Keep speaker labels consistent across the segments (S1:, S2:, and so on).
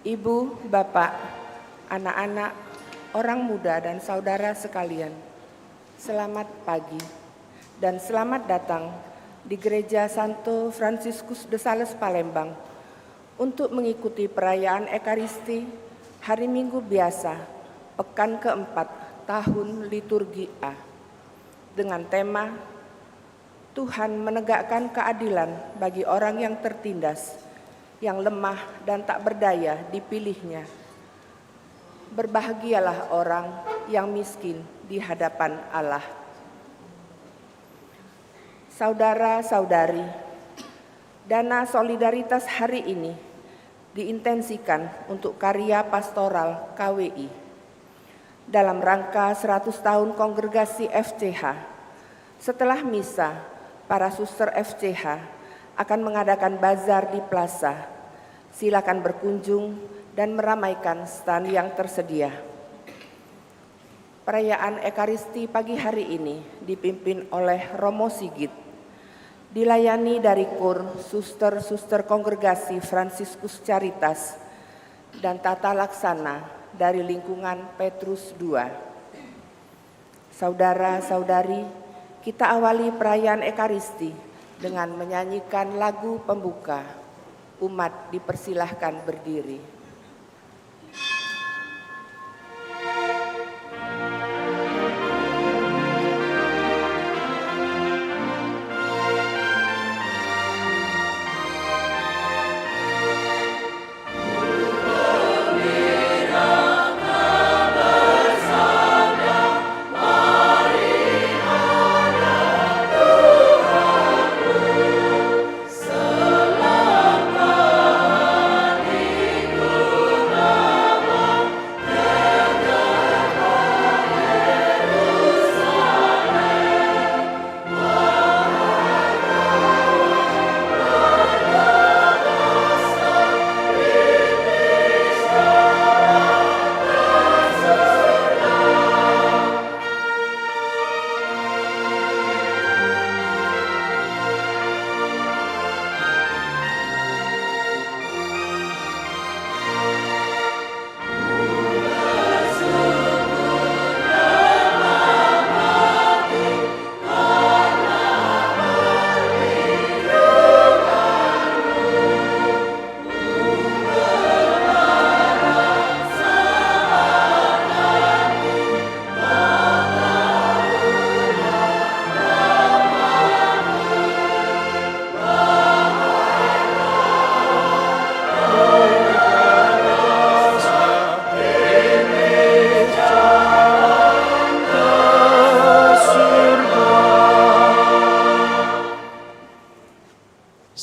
S1: Ibu, Bapak, anak-anak, orang muda dan saudara sekalian, selamat pagi dan selamat datang di Gereja Santo Fransiskus de Sales Palembang untuk mengikuti perayaan Ekaristi Hari Minggu Biasa, Pekan keempat Tahun Liturgi A, dengan tema Tuhan menegakkan keadilan bagi orang yang tertindas, yang lemah dan tak berdaya dipilihnya. Berbahagialah orang yang miskin di hadapan Allah. Saudara-saudari, dana solidaritas hari ini diintensikan untuk karya pastoral KWI dalam rangka 100 tahun kongregasi FCH. Setelah misa, para suster FCH akan mengadakan bazar di plaza. Silakan berkunjung dan meramaikan stan yang tersedia. Perayaan Ekaristi pagi hari ini dipimpin oleh Romo Sigit, dilayani dari KUR Suster-Suster Kongregasi Fransiskus Caritas dan tata laksana dari lingkungan Petrus II. Saudara-saudari, kita awali perayaan Ekaristi dengan menyanyikan lagu pembuka. Umat dipersilahkan berdiri.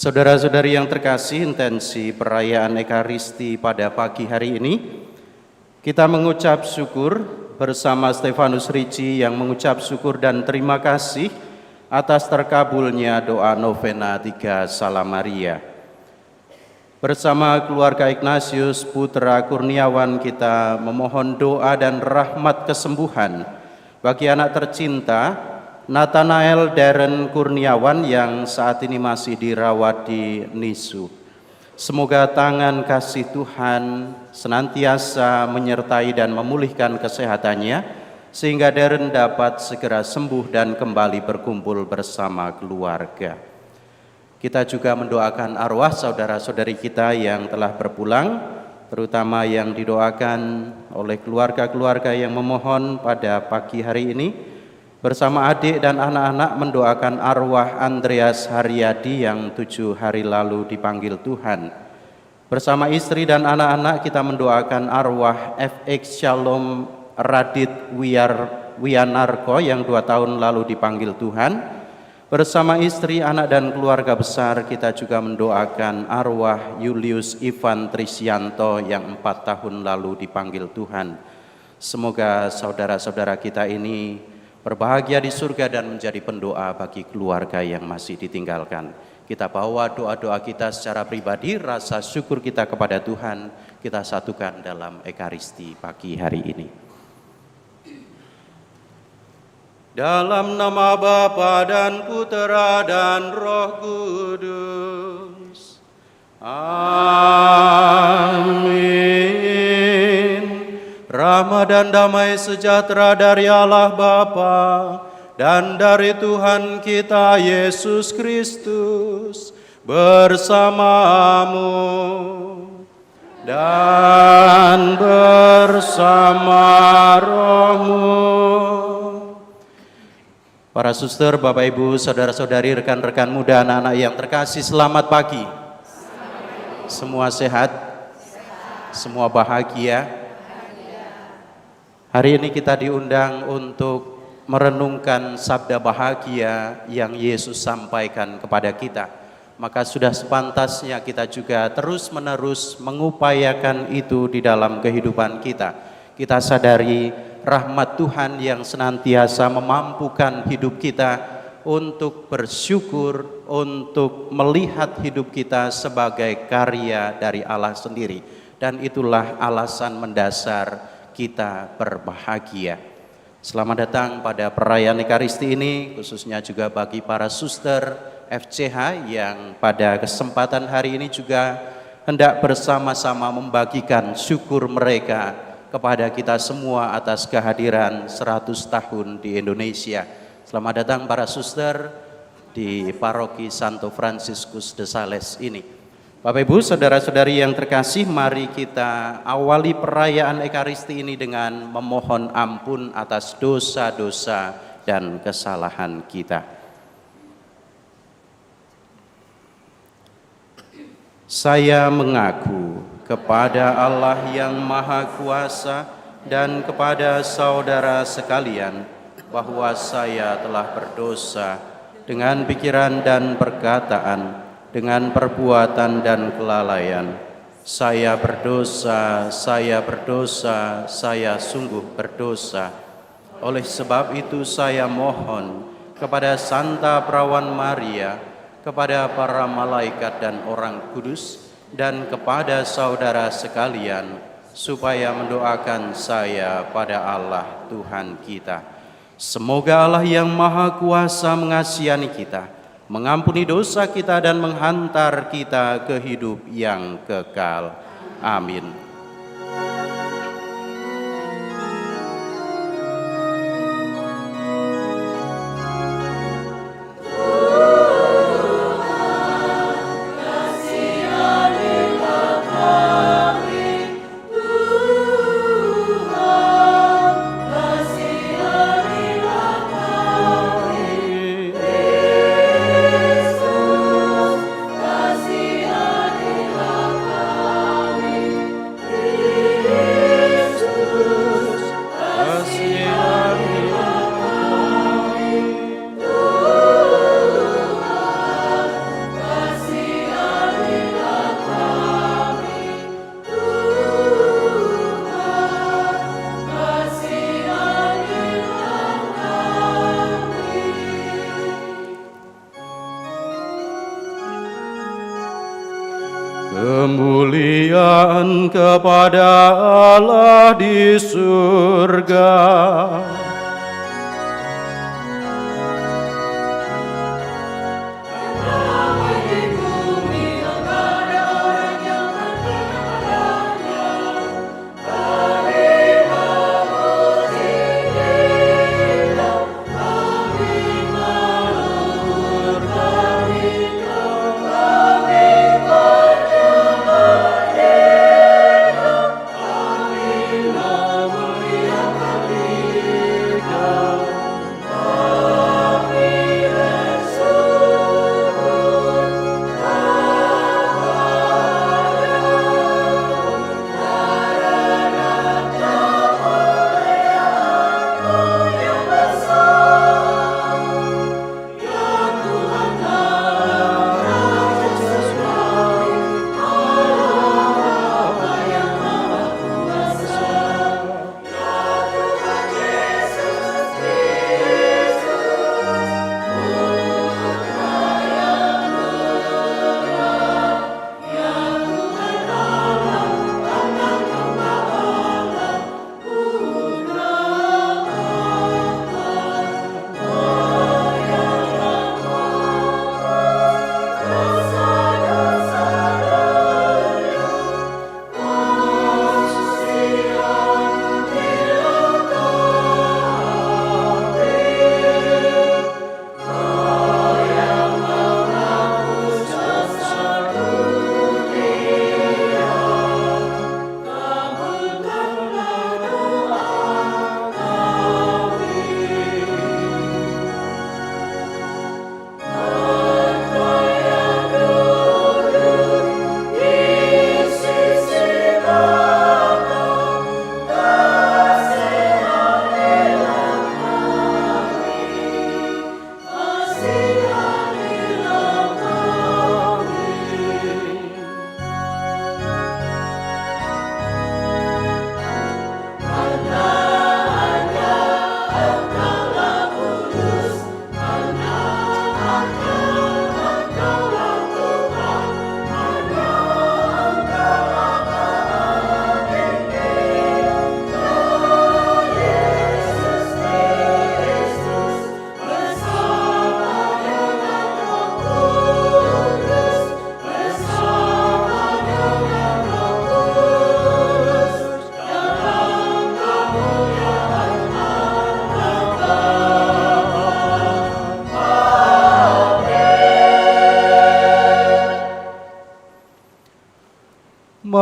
S2: Saudara-saudari yang terkasih, intensi perayaan Ekaristi pada pagi hari ini, kita mengucap syukur bersama Stefanus Ricci yang mengucap syukur dan terima kasih atas terkabulnya doa novena 3 Salam Maria. Bersama keluarga Ignatius Putra Kurniawan kita memohon doa dan rahmat kesembuhan bagi anak tercinta Nathanael Darren Kurniawan yang saat ini masih dirawat di NISU. Semoga tangan kasih Tuhan senantiasa menyertai dan memulihkan kesehatannya sehingga Darren dapat segera sembuh dan kembali berkumpul bersama keluarga. Kita juga mendoakan arwah saudara-saudari kita yang telah berpulang, terutama yang didoakan oleh keluarga-keluarga yang memohon pada pagi hari ini. Bersama adik dan anak-anak mendoakan arwah Andreas Haryadi yang 7 hari lalu dipanggil Tuhan. Bersama istri dan anak-anak kita mendoakan arwah FX Shalom Radit Wianarko yang 2 tahun lalu dipanggil Tuhan. Bersama istri, anak dan keluarga besar kita juga mendoakan arwah Julius Ivan Trisyanto yang 4 tahun lalu dipanggil Tuhan. Semoga saudara-saudara kita ini berbahagia di surga dan menjadi pendoa bagi keluarga yang masih ditinggalkan. Kita bawa doa-doa kita secara pribadi, rasa syukur kita kepada Tuhan, kita satukan dalam Ekaristi pagi hari ini. Dalam nama Bapa dan Putera dan Roh Kudus. Amin. Rahmat dan damai sejahtera dari Allah Bapa dan dari Tuhan kita Yesus Kristus bersamamu dan bersama rohmu. Para suster, Bapak Ibu, saudara-saudari, rekan-rekan muda, anak-anak yang terkasih, selamat pagi. Semua sehat? Semua bahagia? Hari ini kita diundang untuk merenungkan sabda bahagia yang Yesus sampaikan kepada kita. Maka sudah sepantasnya kita juga terus-menerus mengupayakan itu di dalam kehidupan kita. Kita sadari rahmat Tuhan yang senantiasa memampukan hidup kita untuk bersyukur, untuk melihat hidup kita sebagai karya dari Allah sendiri. Dan itulah alasan mendasar kita berbahagia. Selamat datang pada perayaan Ekaristi ini, khususnya juga bagi para suster FCH yang pada kesempatan hari ini juga hendak bersama-sama membagikan syukur mereka kepada kita semua atas kehadiran 100 tahun di Indonesia. Selamat datang para suster di Paroki Santo Fransiskus de Sales ini. Bapak Ibu, saudara-saudari yang terkasih, mari kita awali perayaan Ekaristi ini dengan memohon ampun atas dosa-dosa dan kesalahan kita. Saya mengaku kepada Allah yang Maha Kuasa dan kepada saudara sekalian bahwa saya telah berdosa dengan pikiran dan perkataan, dengan perbuatan dan kelalaian. Saya berdosa, saya sungguh berdosa. Oleh sebab itu saya mohon kepada Santa Perawan Maria, kepada para malaikat dan orang kudus, dan kepada saudara sekalian, supaya mendoakan saya pada Allah Tuhan kita. Semoga Allah yang Maha Kuasa mengasihani kita, mengampuni dosa kita dan menghantar kita ke hidup yang kekal. Amin. Kemuliaan kepada Allah di surga.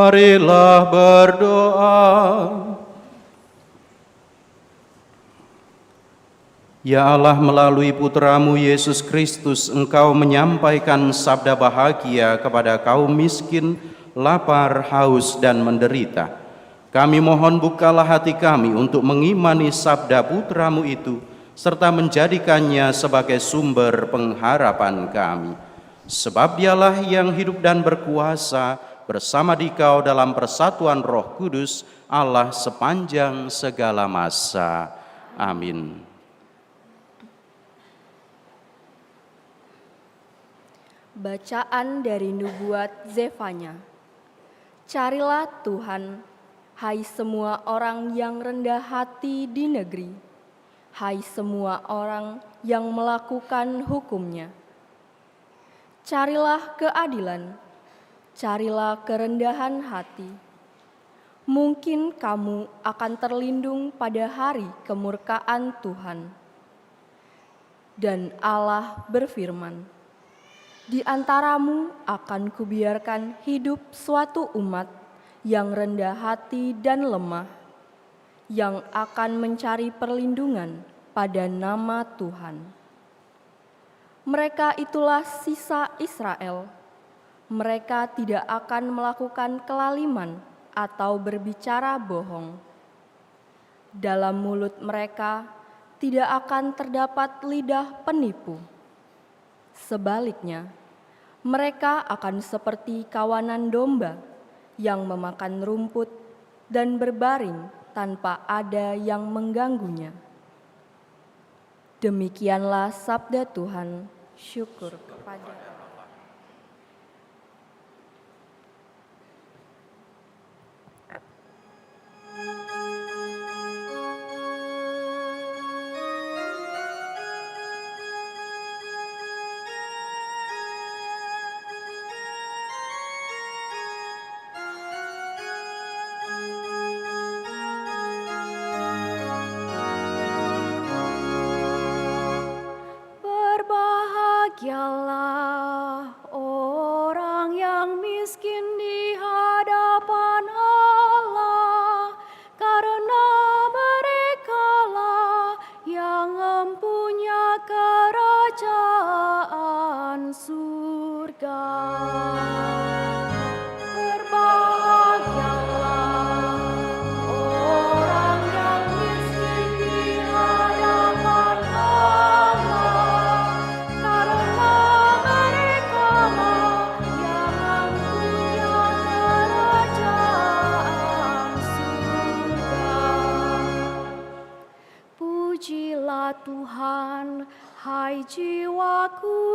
S2: Marilah berdoa. Ya Allah, melalui Putramu Yesus Kristus, Engkau menyampaikan sabda bahagia kepada kaum miskin, lapar, haus, dan menderita. Kami mohon bukalah hati kami untuk mengimani sabda Putramu itu, serta menjadikannya sebagai sumber pengharapan kami. Sebab Dialah yang hidup dan berkuasa bersama Dikau dalam persatuan Roh Kudus, Allah sepanjang segala masa. Amin.
S3: Bacaan dari Nubuat Zefanya. Carilah Tuhan, hai semua orang yang rendah hati di negeri, hai semua orang yang melakukan hukum-Nya. Carilah keadilan, carilah kerendahan hati. Mungkin kamu akan terlindung pada hari kemurkaan Tuhan. Dan Allah berfirman, di antaramu akan kubiarkan hidup suatu umat yang rendah hati dan lemah, yang akan mencari perlindungan pada nama Tuhan. Mereka itulah sisa Israel. Mereka tidak akan melakukan kelaliman atau berbicara bohong. Dalam mulut mereka tidak akan terdapat lidah penipu. Sebaliknya, mereka akan seperti kawanan domba yang memakan rumput dan berbaring tanpa ada yang mengganggunya. Demikianlah sabda Tuhan, syukur kepada Allah. Berbahagialah orang yang miskin di hadapan Allah, karena merekalah yang mempunyai kerajaan surga. Berbahagialah orang yang miskin di hadapan Allah, karena merekalah yang mempunyai kerajaan surga. Pujilah Tuhan, hai jiwaku,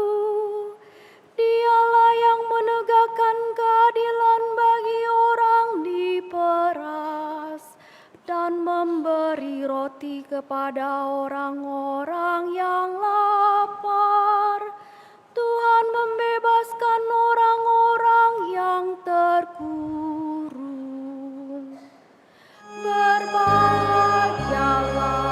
S3: Dialah yang menegakkan keadilan bagi orang diperas dan memberi roti kepada orang-orang yang lapar. Tuhan membebaskan orang-orang yang terkurung. Berbahagialah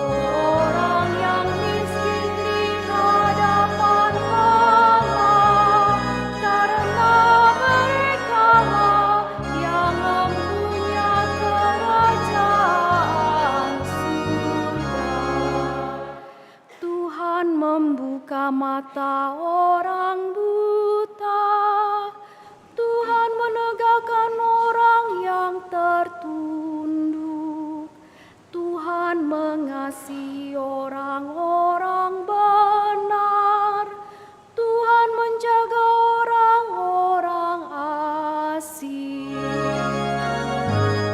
S3: orang yang miskin di hadapan Allah, karena merekalah yang mempunyai kerajaan surga. Tuhan membuka mata orang buta, Tuhan menegakkan orang yang tertunduk, Tuhan mengasihi orang-orang benar, Tuhan menjaga orang-orang asing.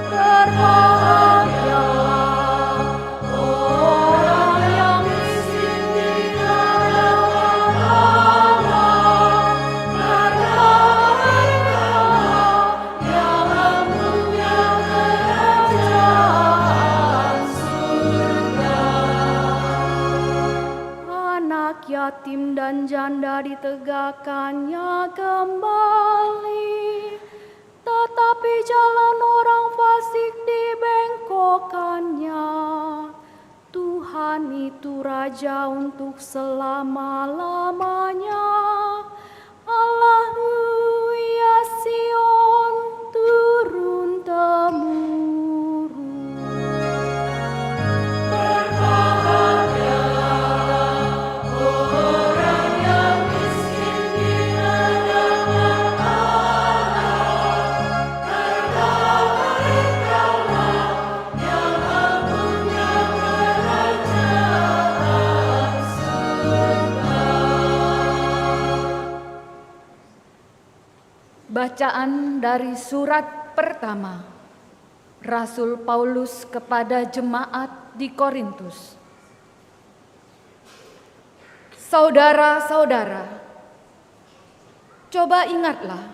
S3: Berbahagialah orang yang miskin di hadapan Allah, karena merekalah yang mempunyai kerajaan surga. Anak yatim dan janda ditegakkannya kembali, tetapi jalan orang fasik dibengkokkannya. Tuhan itu Raja untuk selama-lamanya. Alleluia Sion,
S4: Bacaan dari surat pertama Rasul Paulus kepada jemaat di Korintus. Saudara-saudara, coba ingatlah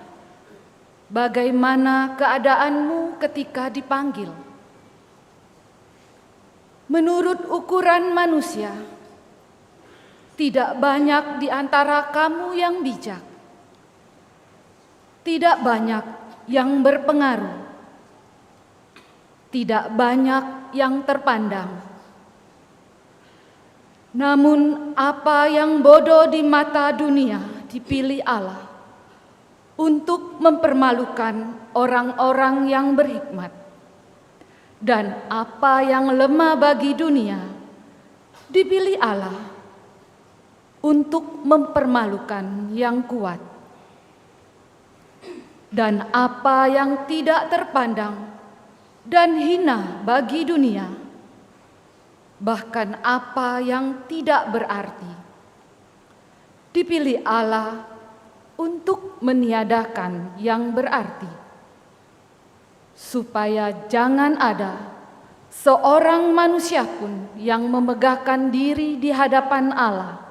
S4: bagaimana keadaanmu ketika dipanggil. Menurut ukuran manusia, tidak banyak di antara kamu yang bijak. Tidak banyak yang berpengaruh, tidak banyak yang terpandang. Namun apa yang bodoh di mata dunia dipilih Allah untuk mempermalukan orang-orang yang berhikmat. Dan apa yang lemah bagi dunia dipilih Allah untuk mempermalukan yang kuat. Dan apa yang tidak terpandang dan hina bagi dunia, bahkan apa yang tidak berarti, dipilih Allah untuk meniadakan yang berarti, supaya jangan ada seorang manusia pun yang memegahkan diri di hadapan Allah.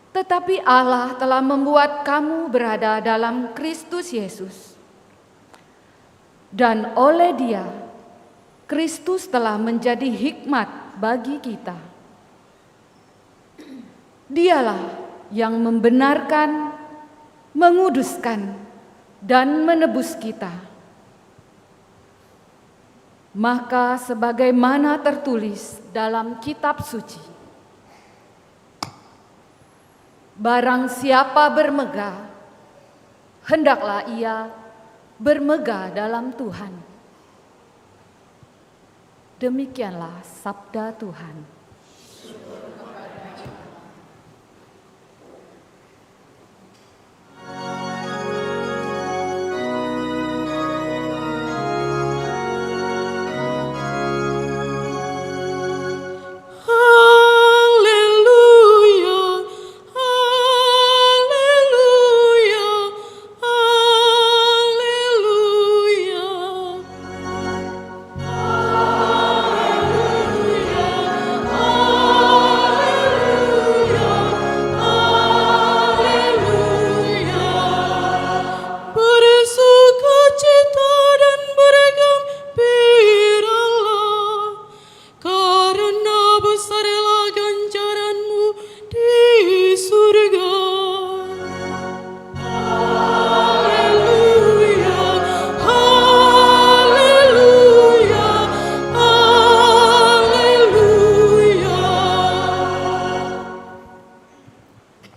S4: Tetapi Allah telah membuat kamu berada dalam Kristus Yesus. Dan oleh Dia, Kristus telah menjadi hikmat bagi kita. Dialah yang membenarkan, menguduskan, dan menebus kita. Maka sebagaimana tertulis dalam kitab suci, barang siapa bermegah, hendaklah ia bermegah dalam Tuhan. Demikianlah sabda Tuhan.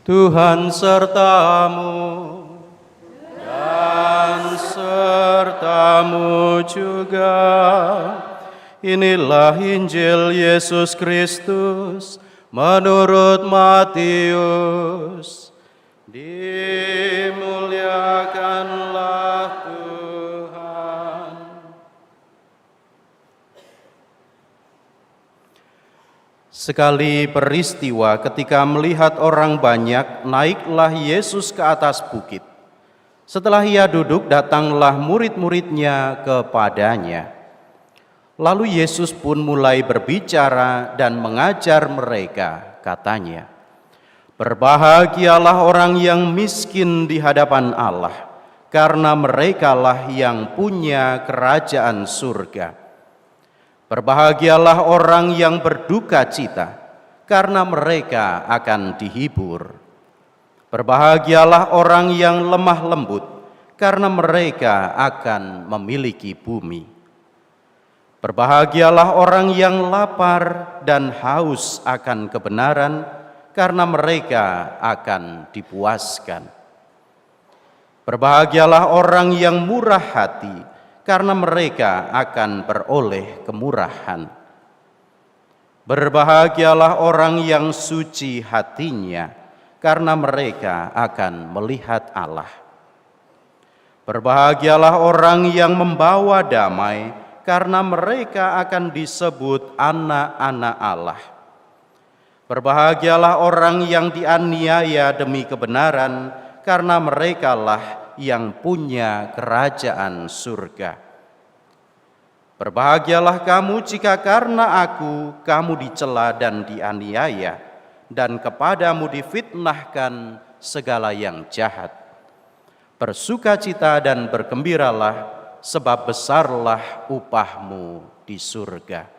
S2: Tuhan sertamu dan sertamu juga. Inilah Injil Yesus Kristus menurut Matius. Dimuliakanlah Tuhan. Sekali peristiwa ketika melihat orang banyak, naiklah Yesus ke atas bukit. Setelah ia duduk, datanglah murid-muridnya kepadanya. Lalu Yesus pun mulai berbicara dan mengajar mereka, katanya, "Berbahagialah orang yang miskin di hadapan Allah, karena merekalah yang punya kerajaan surga. Berbahagialah orang yang berduka cita, karena mereka akan dihibur. Berbahagialah orang yang lemah lembut, karena mereka akan memiliki bumi. Berbahagialah orang yang lapar dan haus akan kebenaran, karena mereka akan dipuaskan. Berbahagialah orang yang murah hati, karena mereka akan beroleh kemurahan. Berbahagialah orang yang suci hatinya, karena mereka akan melihat Allah. Berbahagialah orang yang membawa damai, karena mereka akan disebut anak-anak Allah. Berbahagialah orang yang dianiaya demi kebenaran, karena merekalah yang punya kerajaan surga. Berbahagialah kamu jika karena aku kamu dicela dan dianiaya, dan kepadamu difitnahkan segala yang jahat. Bersukacita dan bergembiralah, sebab besarlah upahmu di surga.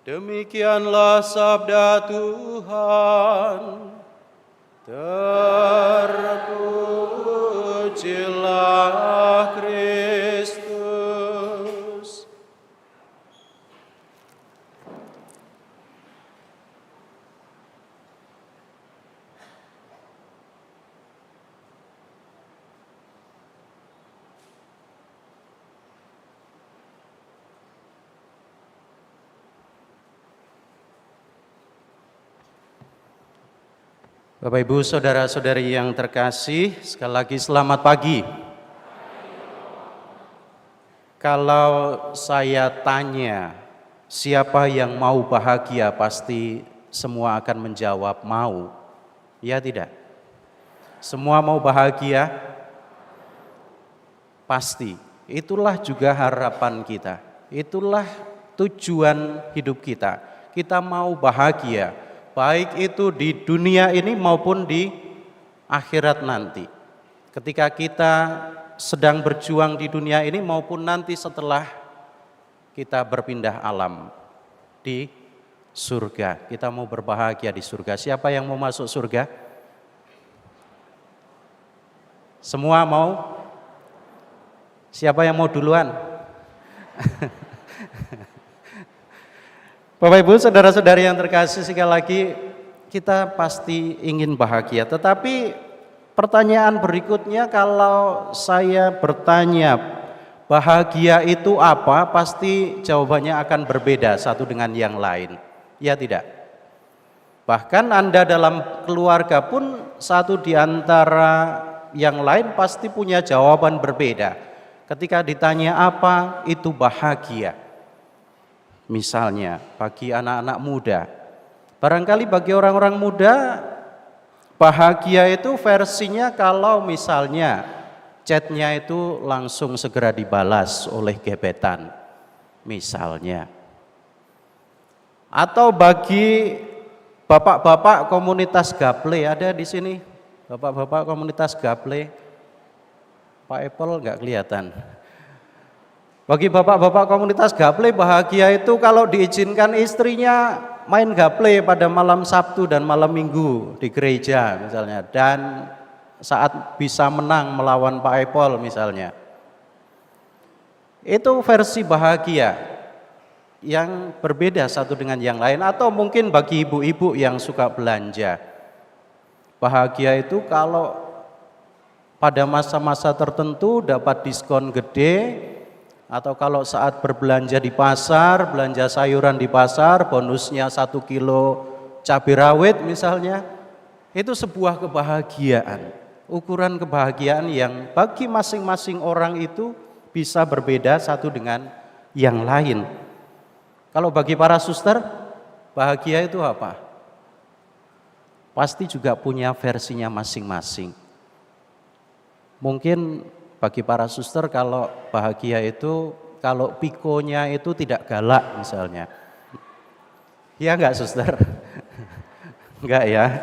S2: Demikianlah sabda Tuhan. Terpujilah Kristus. Bapak Ibu saudara-saudari yang terkasih, sekali lagi selamat pagi. Kalau saya tanya siapa yang mau bahagia, pasti semua akan menjawab mau. Ya tidak? Semua mau bahagia? Pasti. Itulah juga harapan kita. Itulah tujuan hidup kita. Kita mau bahagia. Baik itu di dunia ini maupun di akhirat nanti. Ketika kita sedang berjuang di dunia ini maupun nanti setelah kita berpindah alam di surga. Kita mau berbahagia di surga. Siapa yang mau masuk surga? Semua mau? Siapa yang mau duluan? Bapak Ibu, saudara-saudari yang terkasih, sekali lagi kita pasti ingin bahagia. Tetapi pertanyaan berikutnya, kalau saya bertanya bahagia itu apa, pasti jawabannya akan berbeda satu dengan yang lain. Ya tidak? Bahkan Anda dalam keluarga pun satu di antara yang lain pasti punya jawaban berbeda. Ketika ditanya apa itu bahagia. Misalnya bagi anak-anak muda, barangkali bagi orang-orang muda bahagia itu versinya kalau misalnya chatnya itu langsung segera dibalas oleh gebetan misalnya. Atau bagi bapak-bapak komunitas gaple, ada di sini bapak-bapak komunitas gaple, Pak Apple nggak kelihatan. Bagi bapak-bapak komunitas gaple, bahagia itu kalau diizinkan istrinya main gaple pada malam Sabtu dan malam Minggu di gereja misalnya, dan saat bisa menang melawan Pak Apple misalnya. Itu versi bahagia yang berbeda satu dengan yang lain. Atau mungkin bagi ibu-ibu yang suka belanja, bahagia itu kalau pada masa-masa tertentu dapat diskon gede. Atau kalau saat berbelanja di pasar, belanja sayuran di pasar, bonusnya 1 kilo cabai rawit misalnya, itu sebuah kebahagiaan. Ukuran kebahagiaan yang bagi masing-masing orang itu bisa berbeda satu dengan yang lain. Kalau bagi para suster, bahagia itu apa? Pasti juga punya versinya masing-masing. Mungkin bagi para suster kalau bahagia itu kalau pikonya itu tidak galak misalnya. Ya enggak suster? Enggak ya.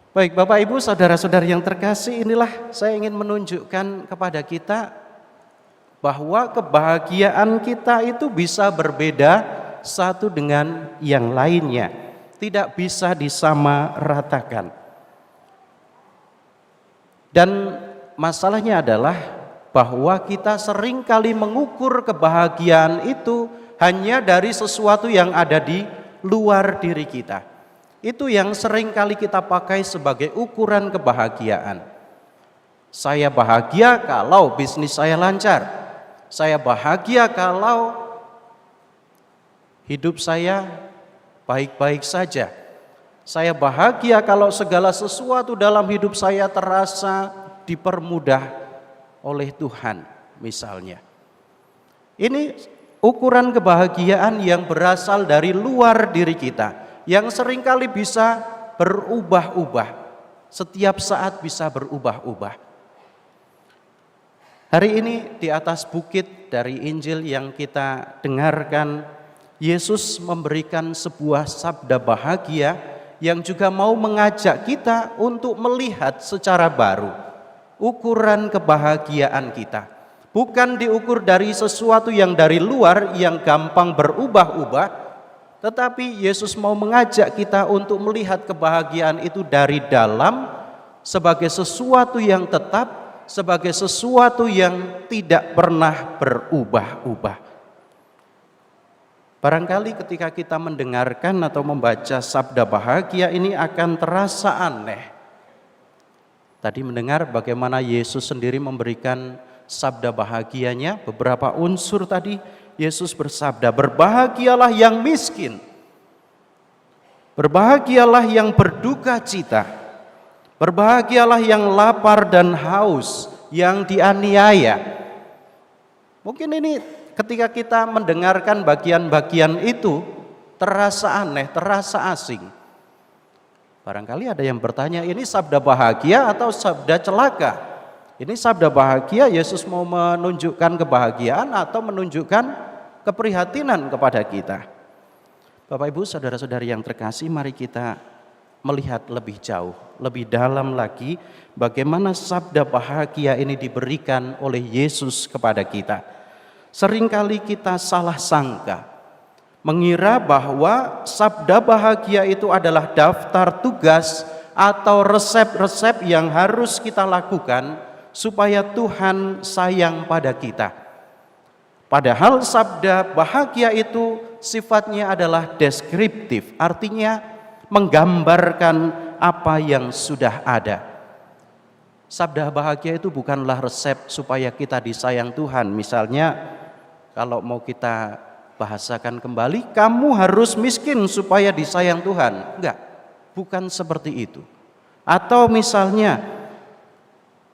S2: Baik Bapak Ibu saudara-saudari yang terkasih, inilah saya ingin menunjukkan kepada kita bahwa kebahagiaan kita itu bisa berbeda satu dengan yang lainnya. Tidak bisa disamaratakan. Dan masalahnya adalah bahwa kita seringkali mengukur kebahagiaan itu hanya dari sesuatu yang ada di luar diri kita. Itu yang seringkali kita pakai sebagai ukuran kebahagiaan. Saya bahagia kalau bisnis saya lancar. Saya bahagia kalau hidup saya baik-baik saja. Saya bahagia kalau segala sesuatu dalam hidup saya terasa dipermudah oleh Tuhan misalnya. Ini ukuran kebahagiaan yang berasal dari luar diri kita, yang seringkali bisa berubah-ubah, setiap saat bisa berubah-ubah. Hari ini di atas bukit dari Injil yang kita dengarkan, Yesus memberikan sebuah sabda bahagia yang juga mau mengajak kita untuk melihat secara baru ukuran kebahagiaan kita. Bukan diukur dari sesuatu yang dari luar yang gampang berubah-ubah, tetapi Yesus mau mengajak kita untuk melihat kebahagiaan itu dari dalam sebagai sesuatu yang tetap, sebagai sesuatu yang tidak pernah berubah-ubah. Barangkali ketika kita mendengarkan atau membaca sabda bahagia ini akan terasa aneh. Tadi mendengar bagaimana Yesus sendiri memberikan sabda bahagianya, beberapa unsur tadi. Yesus bersabda, berbahagialah yang miskin, berbahagialah yang berduka cita, berbahagialah yang lapar dan haus, yang dianiaya. Mungkin ini ketika kita mendengarkan bagian-bagian itu terasa aneh, terasa asing. Barangkali ada yang bertanya, ini sabda bahagia atau sabda celaka? Ini sabda bahagia, Yesus mau menunjukkan kebahagiaan atau menunjukkan keprihatinan kepada kita? Bapak Ibu, saudara-saudari yang terkasih, mari kita melihat lebih jauh, lebih dalam lagi bagaimana sabda bahagia ini diberikan oleh Yesus kepada kita. Seringkali kita salah sangka, mengira bahwa sabda bahagia itu adalah daftar tugas atau resep-resep yang harus kita lakukan supaya Tuhan sayang pada kita. Padahal sabda bahagia itu sifatnya adalah deskriptif, artinya menggambarkan apa yang sudah ada. Sabda bahagia itu bukanlah resep supaya kita disayang Tuhan. Misalnya, kalau mau kita bahasakan kembali, kamu harus miskin supaya disayang Tuhan. Enggak, bukan seperti itu. Atau misalnya,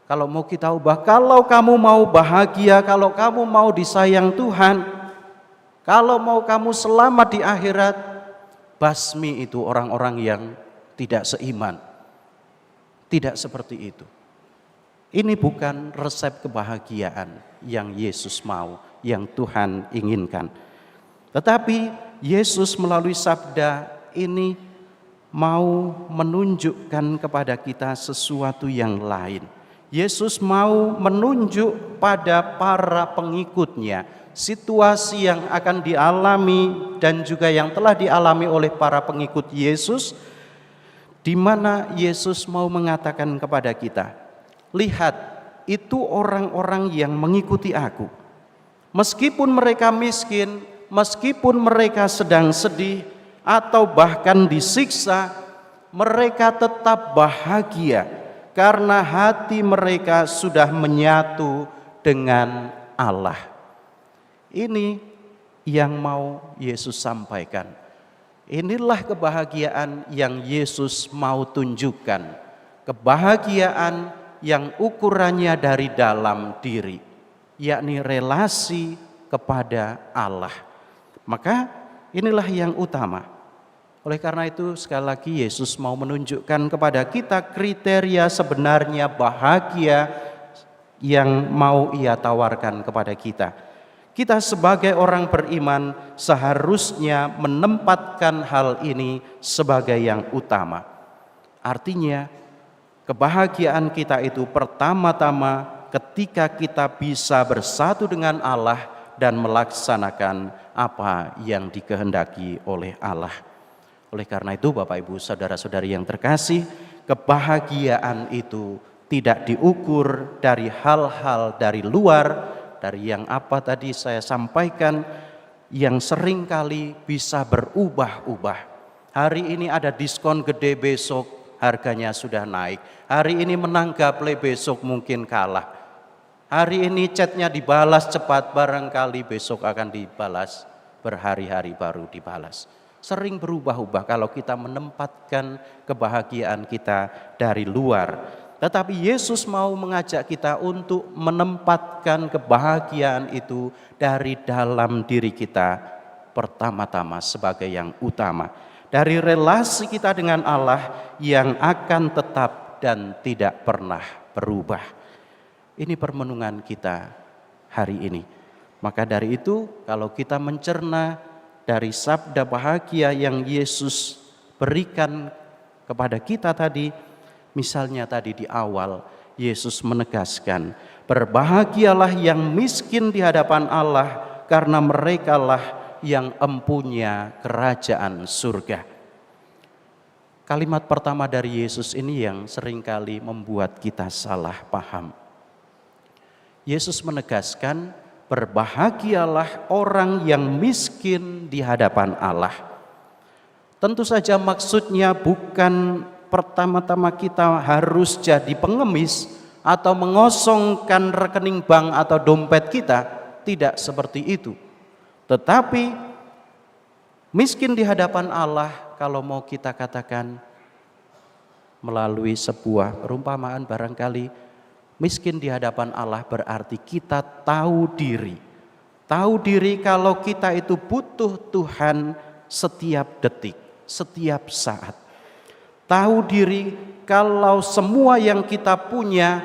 S2: kalau mau kita ubah, kalau kamu mau bahagia, kalau kamu mau disayang Tuhan, kalau mau kamu selamat di akhirat, basmi itu orang-orang yang tidak seiman. Tidak seperti itu. Ini bukan resep kebahagiaan yang Yesus mau, yang Tuhan inginkan. Tetapi Yesus melalui sabda ini mau menunjukkan kepada kita sesuatu yang lain. Yesus mau menunjuk pada para pengikutnya situasi yang akan dialami dan juga yang telah dialami oleh para pengikut Yesus, di mana Yesus mau mengatakan kepada kita, lihat, itu orang-orang yang mengikuti aku. Meskipun mereka miskin, meskipun mereka sedang sedih atau bahkan disiksa, mereka tetap bahagia karena hati mereka sudah menyatu dengan Allah. Ini yang mau Yesus sampaikan. Inilah kebahagiaan yang Yesus mau tunjukkan. Kebahagiaan yang ukurannya dari dalam diri, yakni relasi kepada Allah. Maka inilah yang utama. Oleh karena itu sekali lagi Yesus mau menunjukkan kepada kita kriteria sebenarnya bahagia yang mau Ia tawarkan kepada kita. Kita sebagai orang beriman seharusnya menempatkan hal ini sebagai yang utama. Artinya kebahagiaan kita itu pertama-tama ketika kita bisa bersatu dengan Allah dan melaksanakan apa yang dikehendaki oleh Allah. Oleh karena itu Bapak Ibu saudara-saudari yang terkasih, kebahagiaan itu tidak diukur dari hal-hal dari luar, dari yang apa tadi saya sampaikan, yang seringkali bisa berubah-ubah. Hari ini ada diskon gede, besok harganya sudah naik. Hari ini menang gaple, besok mungkin kalah. Hari ini chatnya dibalas cepat, barangkali besok akan dibalas berhari-hari baru dibalas. Sering berubah-ubah kalau kita menempatkan kebahagiaan kita dari luar. Tetapi Yesus mau mengajak kita untuk menempatkan kebahagiaan itu dari dalam diri kita pertama-tama sebagai yang utama. Dari relasi kita dengan Allah yang akan tetap dan tidak pernah berubah. Ini permenungan kita hari ini. Maka dari itu kalau kita mencerna dari sabda bahagia yang Yesus berikan kepada kita tadi, misalnya tadi di awal Yesus menegaskan, berbahagialah yang miskin di hadapan Allah karena merekalah yang empunya kerajaan surga. Kalimat pertama dari Yesus ini yang seringkali membuat kita salah paham. Yesus menegaskan, berbahagialah orang yang miskin di hadapan Allah. Tentu saja maksudnya bukan pertama-tama kita harus jadi pengemis atau mengosongkan rekening bank atau dompet kita, tidak seperti itu. Tetapi miskin di hadapan Allah, kalau mau kita katakan melalui sebuah perumpamaan barangkali, miskin di hadapan Allah berarti kita tahu diri. Tahu diri kalau kita itu butuh Tuhan setiap detik, setiap saat. Tahu diri kalau semua yang kita punya,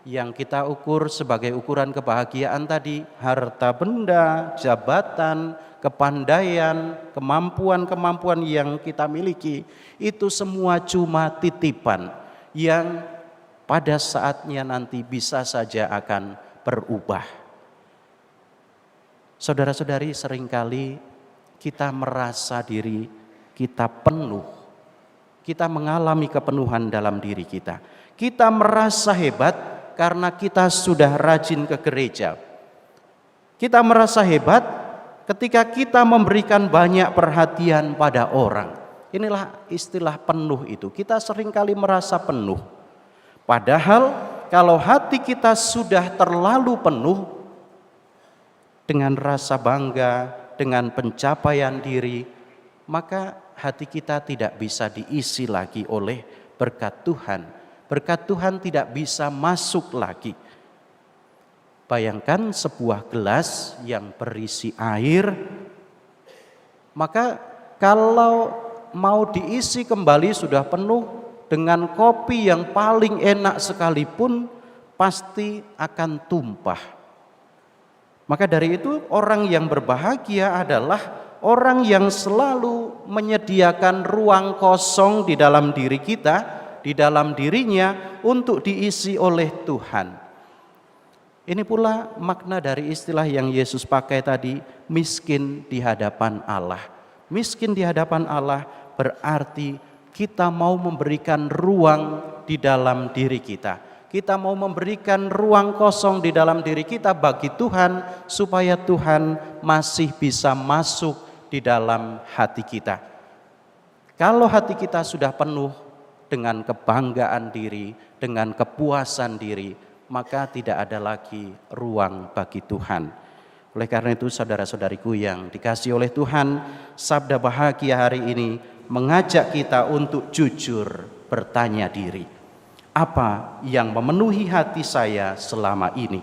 S2: yang kita ukur sebagai ukuran kebahagiaan tadi, harta benda, jabatan, kepandaian, kemampuan-kemampuan yang kita miliki, itu semua cuma titipan yang pada saatnya nanti bisa saja akan berubah. Saudara-saudari, seringkali kita merasa diri kita penuh. Kita mengalami kepenuhan dalam diri kita. Kita merasa hebat karena kita sudah rajin ke gereja. Kita merasa hebat ketika kita memberikan banyak perhatian pada orang. Inilah istilah penuh itu. Kita seringkali merasa penuh. Padahal kalau hati kita sudah terlalu penuh dengan rasa bangga, dengan pencapaian diri, maka hati kita tidak bisa diisi lagi oleh berkat Tuhan. Berkat Tuhan tidak bisa masuk lagi. Bayangkan sebuah gelas yang berisi air, maka kalau mau diisi kembali sudah penuh, dengan kopi yang paling enak sekalipun pasti akan tumpah. Maka dari itu orang yang berbahagia adalah orang yang selalu menyediakan ruang kosong di dalam diri kita, di dalam dirinya untuk diisi oleh Tuhan. Ini pula makna dari istilah yang Yesus pakai tadi, miskin di hadapan Allah. Miskin di hadapan Allah berarti kita mau memberikan ruang di dalam diri kita. Kita mau memberikan ruang kosong di dalam diri kita bagi Tuhan, supaya Tuhan masih bisa masuk di dalam hati kita. Kalau hati kita sudah penuh dengan kebanggaan diri, dengan kepuasan diri, maka tidak ada lagi ruang bagi Tuhan. Oleh karena itu saudara-saudariku yang dikasihi oleh Tuhan, sabda bahagia hari ini mengajak kita untuk jujur bertanya diri. Apa yang memenuhi hati saya selama ini?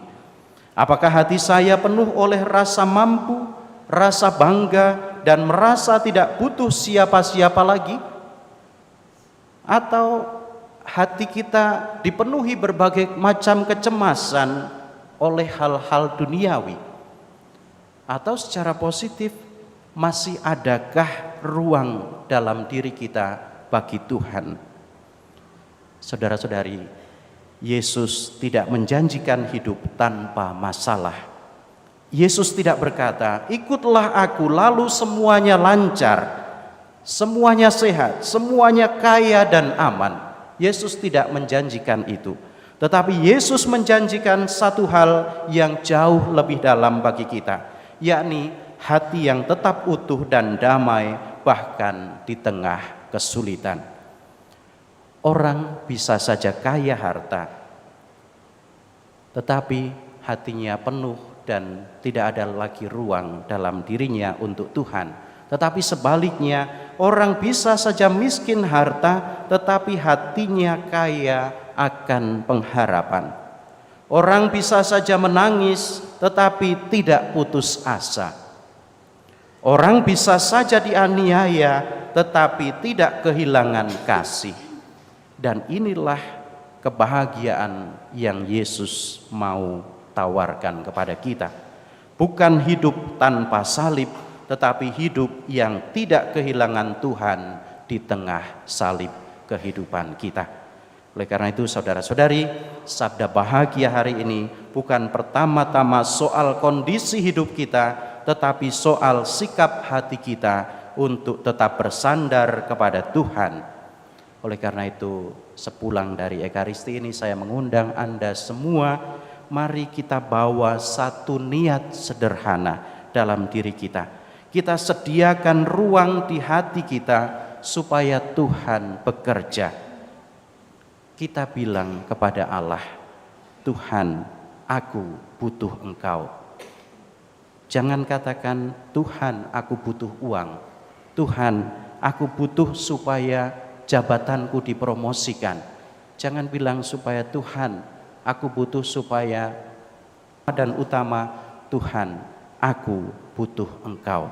S2: Apakah hati saya penuh oleh rasa mampu, rasa bangga, dan merasa tidak butuh siapa-siapa lagi? Atau hati kita dipenuhi berbagai macam kecemasan oleh hal-hal duniawi? Atau secara positif, masih adakah ruang dalam diri kita bagi Tuhan? Saudara-saudari, Yesus tidak menjanjikan hidup tanpa masalah. Yesus tidak berkata, ikutlah aku lalu semuanya lancar, semuanya sehat, semuanya kaya dan aman. Yesus tidak menjanjikan itu. Tetapi Yesus menjanjikan satu hal yang jauh lebih dalam bagi kita, yakni hati yang tetap utuh dan damai bahkan di tengah kesulitan. Orang bisa saja kaya harta, tetapi hatinya penuh dan tidak ada lagi ruang dalam dirinya untuk Tuhan. Tetapi sebaliknya, orang bisa saja miskin harta, tetapi hatinya kaya akan pengharapan. Orang bisa saja menangis, tetapi tidak putus asa. Orang bisa saja dianiaya, tetapi tidak kehilangan kasih. Dan inilah kebahagiaan yang Yesus mau tawarkan kepada kita. Bukan hidup tanpa salib, tetapi hidup yang tidak kehilangan Tuhan di tengah salib kehidupan kita. Oleh karena itu saudara-saudari, sabda bahagia hari ini bukan pertama-tama soal kondisi hidup kita, tetapi soal sikap hati kita untuk tetap bersandar kepada Tuhan. Oleh karena itu, sepulang dari Ekaristi ini saya mengundang Anda semua, mari kita bawa satu niat sederhana dalam diri kita. Kita sediakan ruang di hati kita supaya Tuhan bekerja. Kita bilang kepada Allah, Tuhan, aku butuh Engkau. Jangan katakan, Tuhan, aku butuh uang. Tuhan, aku butuh supaya jabatanku dipromosikan. Jangan bilang supaya Tuhan, aku butuh supaya, dan utama, Tuhan, aku butuh Engkau.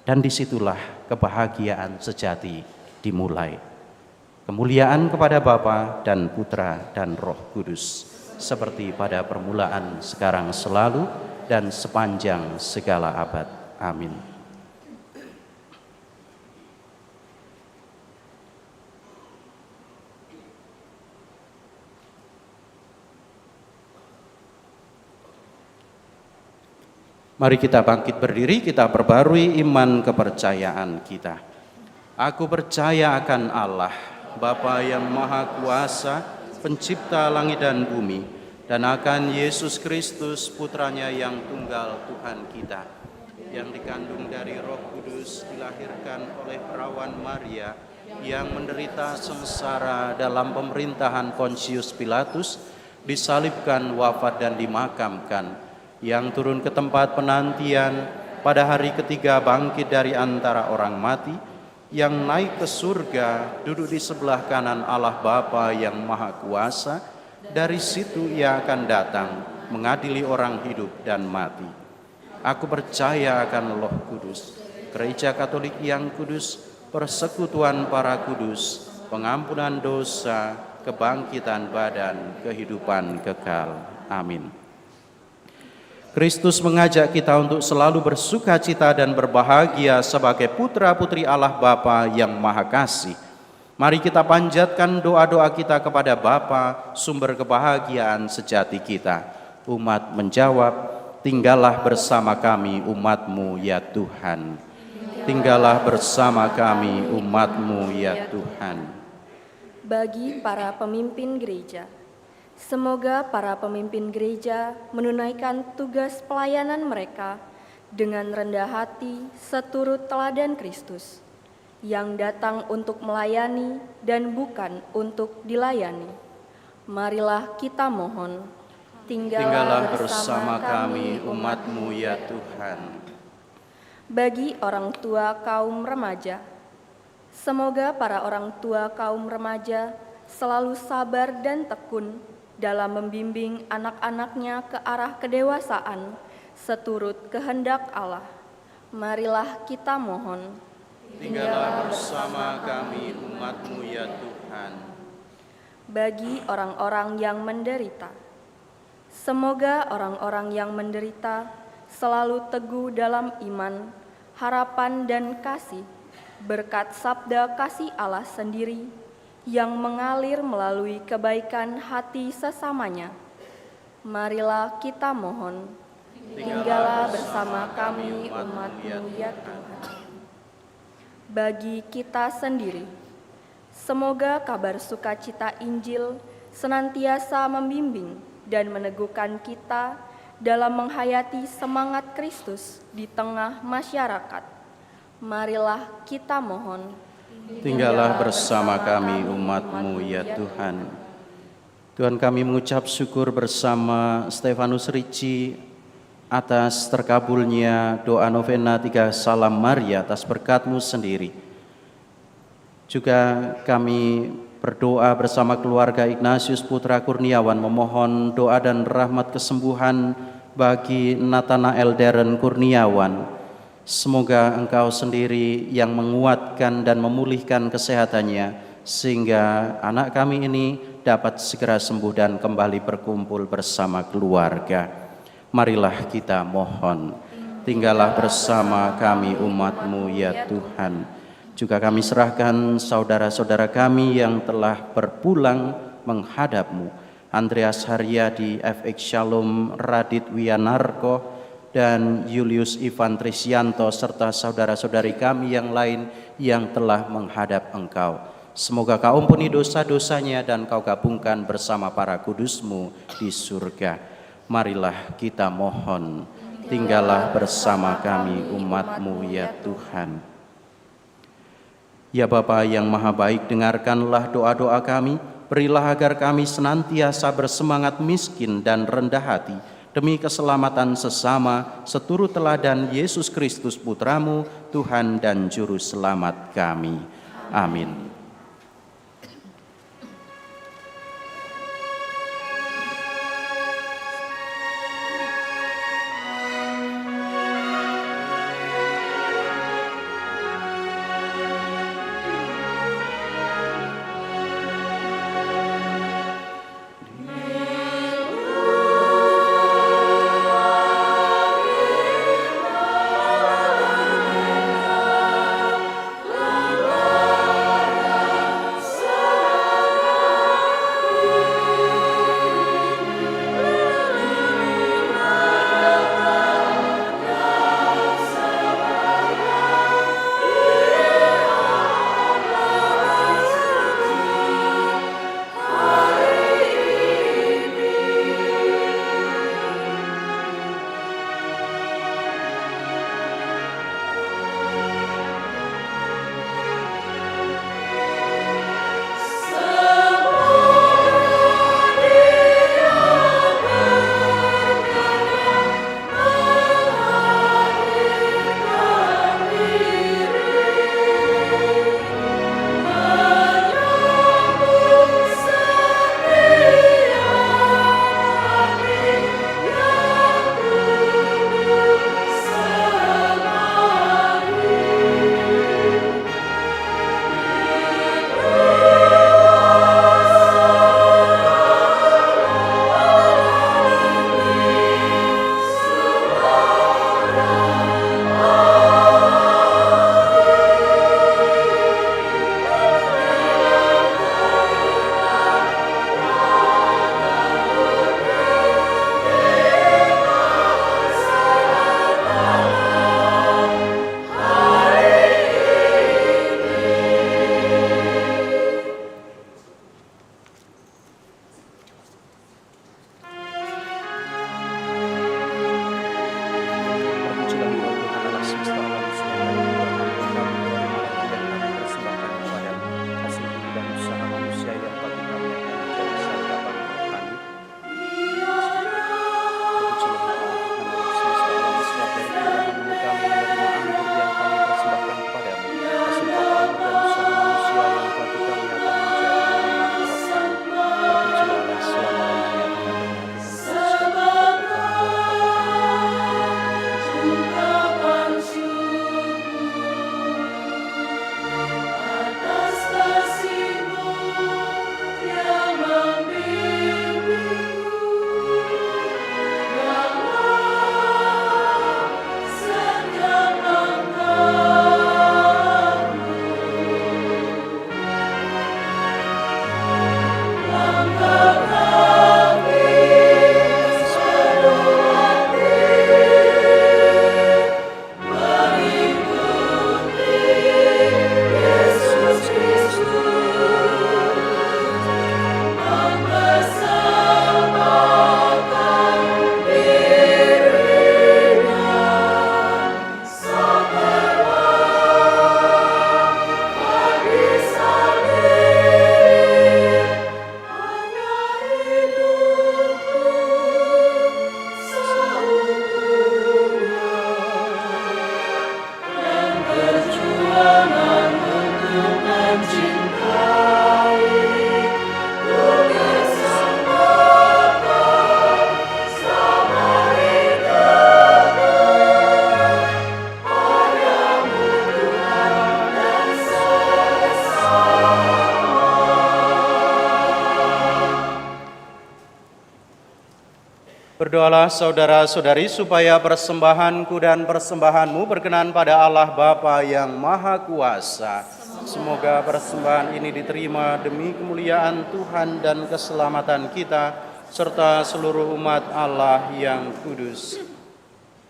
S2: Dan disitulah kebahagiaan sejati dimulai. Kemuliaan kepada Bapa dan Putra dan Roh Kudus, seperti pada permulaan, sekarang, selalu, dan sepanjang segala abad. Amin. Mari kita bangkit berdiri, kita perbarui iman kepercayaan kita. Aku percaya akan Allah, Bapa yang Maha Kuasa, Pencipta langit dan bumi, dan akan Yesus Kristus, Putranya yang tunggal Tuhan kita, yang dikandung dari Roh Kudus, dilahirkan oleh perawan Maria, yang menderita sengsara dalam pemerintahan Pontius Pilatus, disalibkan, wafat dan dimakamkan, yang turun ke tempat penantian, pada hari ketiga bangkit dari antara orang mati, yang naik ke surga, duduk di sebelah kanan Allah Bapa yang Maha Kuasa. Dari situ Ia akan datang mengadili orang hidup dan mati. Aku percaya akan Roh Kudus, Gereja Katolik yang kudus, persekutuan para kudus, pengampunan dosa, kebangkitan badan, kehidupan kekal. Amin. Kristus mengajak kita untuk selalu bersukacita dan berbahagia sebagai putra-putri Allah Bapa yang Maha Kasih. Mari kita panjatkan doa-doa kita kepada Bapa, sumber kebahagiaan sejati kita. Umat menjawab, tinggallah bersama kami umat-Mu ya Tuhan. Tinggallah bersama kami umat-Mu ya Tuhan.
S3: Bagi para pemimpin gereja, semoga para pemimpin gereja menunaikan tugas pelayanan mereka dengan rendah hati seturut teladan Kristus, yang datang untuk melayani dan bukan untuk dilayani. Marilah kita mohon, tinggallah bersama kami umat-Mu ya Tuhan. Bagi orang tua kaum remaja, semoga para orang tua kaum remaja selalu sabar dan tekun dalam membimbing anak-anaknya ke arah kedewasaan seturut kehendak Allah. Marilah kita mohon,
S2: tinggallah bersama kami umat-Mu ya Tuhan.
S3: Bagi orang-orang yang menderita, semoga orang-orang yang menderita selalu teguh dalam iman, harapan dan kasih, berkat sabda kasih Allah sendiri yang mengalir melalui kebaikan hati sesamanya. Marilah kita mohon, tinggallah bersama kami umat-Mu ya Tuhan. Bagi kita sendiri, semoga kabar sukacita Injil senantiasa membimbing dan meneguhkan kita dalam menghayati semangat Kristus di tengah masyarakat. Marilah kita mohon,
S2: tinggallah bersama kami umat-Mu ya Tuhan. Tuhan, kami mengucap syukur bersama Stefanus Ricci atas terkabulnya doa novena 3 Salam Maria atas berkat-Mu sendiri. Juga kami berdoa bersama keluarga Ignatius Putra Kurniawan memohon doa dan rahmat kesembuhan bagi Nathanael Darren Kurniawan. Semoga Engkau sendiri yang menguatkan dan memulihkan kesehatannya, sehingga anak kami ini dapat segera sembuh dan kembali berkumpul bersama keluarga. Marilah kita mohon, tinggallah bersama kami umat-Mu ya Tuhan. Juga kami serahkan saudara-saudara kami yang telah berpulang menghadap-Mu, Andreas Haryadi, FX Shalom, Radit Wianarko, dan Julius Ivan Trisyanto, serta saudara-saudari kami yang lain yang telah menghadap Engkau. Semoga Kau ampuni dosa-dosanya dan Kau gabungkan bersama para kudus-Mu di surga. Marilah kita mohon, tinggallah bersama kami umat-Mu ya Tuhan. Ya Bapa yang Maha Baik, dengarkanlah doa-doa kami, berilah agar kami senantiasa bersemangat miskin dan rendah hati, demi keselamatan sesama, seturut teladan Yesus Kristus Putra-Mu, Tuhan dan Juru Selamat kami. Amin. Berdoalah saudara-saudari supaya persembahanku dan persembahanmu berkenan pada Allah Bapa yang Maha Kuasa. Semoga persembahan ini diterima demi kemuliaan Tuhan dan keselamatan kita, serta seluruh umat Allah yang kudus.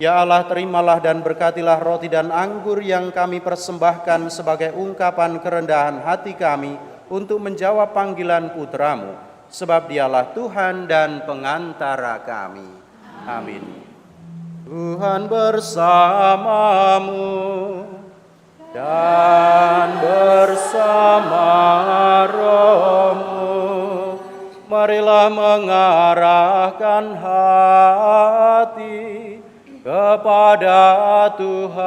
S2: Ya Allah, terimalah dan berkatilah roti dan anggur yang kami persembahkan sebagai ungkapan kerendahan hati kami untuk menjawab panggilan Putra-Mu, sebab Dialah Tuhan dan pengantara kami. Amin. Tuhan bersamamu dan bersama rohmu. Marilah mengarahkan hati kepada Tuhan.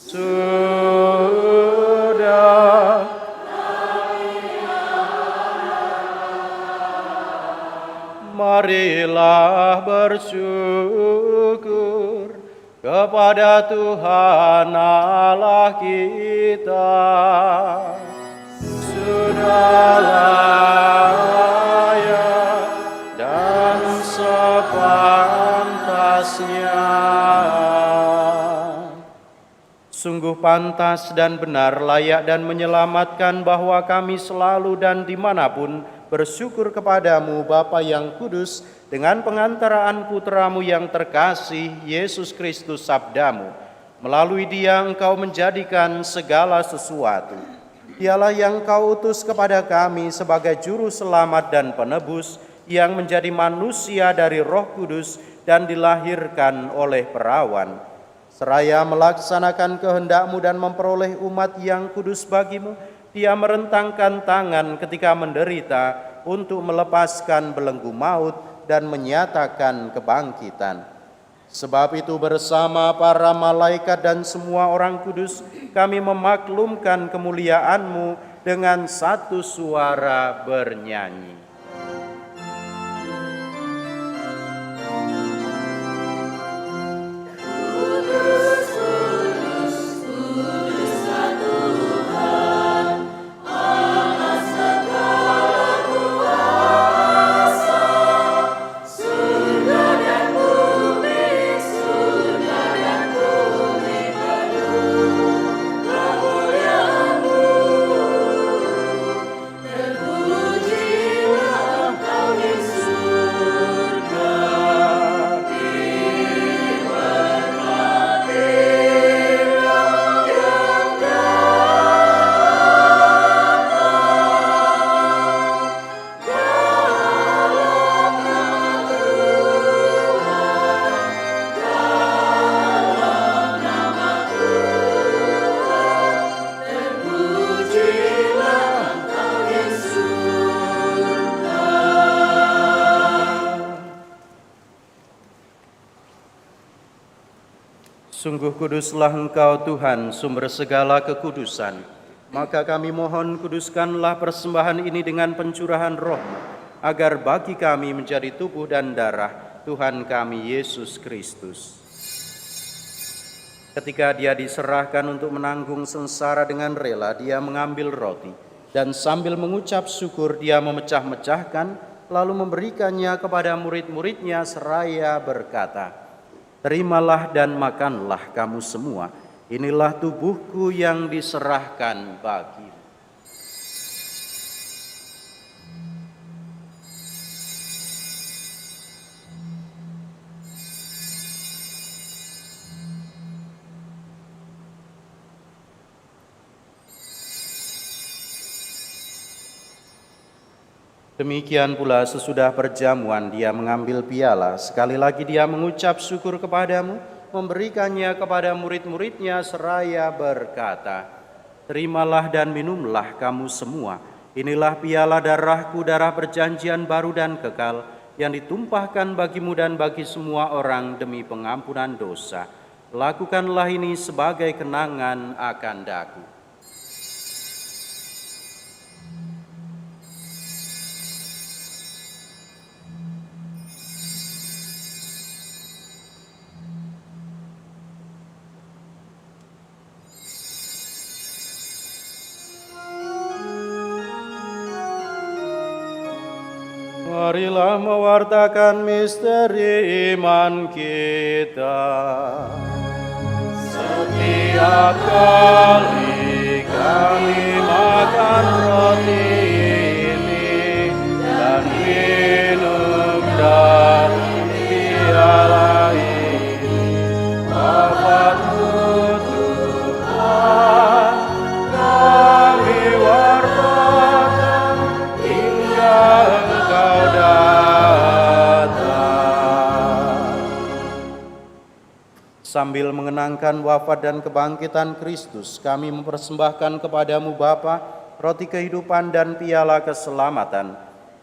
S2: Sudah marilah bersyukur kepada Tuhan Allah kita. Sudah layak dan sepantasnya. Sungguh pantas dan benar, layak dan menyelamatkan bahwa kami selalu dan dimanapun bersyukur kepadamu Bapa yang kudus, dengan pengantaraan Putra-Mu yang terkasih, Yesus Kristus Sabda-Mu. Melalui Dia Engkau menjadikan segala sesuatu. Dialah yang Kau utus kepada kami sebagai juru selamat dan penebus, yang menjadi manusia dari Roh Kudus dan dilahirkan oleh perawan. Seraya melaksanakan kehendak-Mu dan memperoleh umat yang kudus bagi-Mu, Dia merentangkan tangan ketika menderita untuk melepaskan belenggu maut dan menyatakan kebangkitan. Sebab itu bersama para malaikat dan semua orang kudus, kami memaklumkan kemuliaan-Mu dengan satu suara bernyanyi. Sungguh kuduslah Engkau Tuhan, sumber segala kekudusan. Maka kami mohon, kuduskanlah persembahan ini dengan pencurahan Roh-Mu, agar bagi kami menjadi tubuh dan darah Tuhan kami Yesus Kristus. Ketika Dia diserahkan untuk menanggung sengsara dengan rela, Dia mengambil roti, dan sambil mengucap syukur Dia memecah-mecahkan, lalu memberikannya kepada murid-muridnya seraya berkata, "Terimalah dan makanlah kamu semua, inilah tubuhku yang diserahkan bagimu." Demikian pula sesudah perjamuan Dia mengambil piala, sekali lagi Dia mengucap syukur kepadamu, memberikannya kepada murid-muridnya seraya berkata, "Terimalah dan minumlah kamu semua, inilah piala darahku, darah perjanjian baru dan kekal, yang ditumpahkan bagimu dan bagi semua orang demi pengampunan dosa. Lakukanlah ini sebagai kenangan akan daku." Marilah mewartakan misteri iman kita. Setiap kali kami makan roti ini dan minum dari piala ini, Bapa-Ku Tuhan, kami wartakan hingga Engkau datang. Sambil mengenangkan wafat dan kebangkitan Kristus, kami mempersembahkan kepadamu Bapa, roti kehidupan dan piala keselamatan.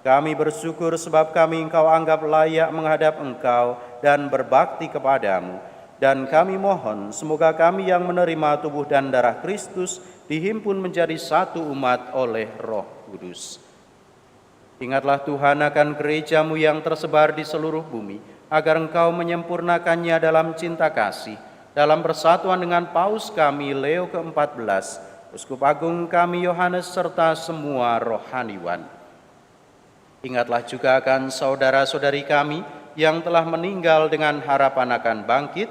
S2: Kami bersyukur sebab kami Engkau anggap layak menghadap Engkau dan berbakti kepadamu. Dan kami mohon semoga kami yang menerima tubuh dan darah Kristus dihimpun menjadi satu umat oleh Roh Kudus. Ingatlah Tuhan akan gereja-Mu yang tersebar di seluruh bumi, agar Engkau menyempurnakannya dalam cinta kasih, dalam persatuan dengan Paus kami Leo ke-14, Uskup Agung kami Yohanes, serta semua rohaniwan. Ingatlah juga akan saudara-saudari kami yang telah meninggal dengan harapan akan bangkit,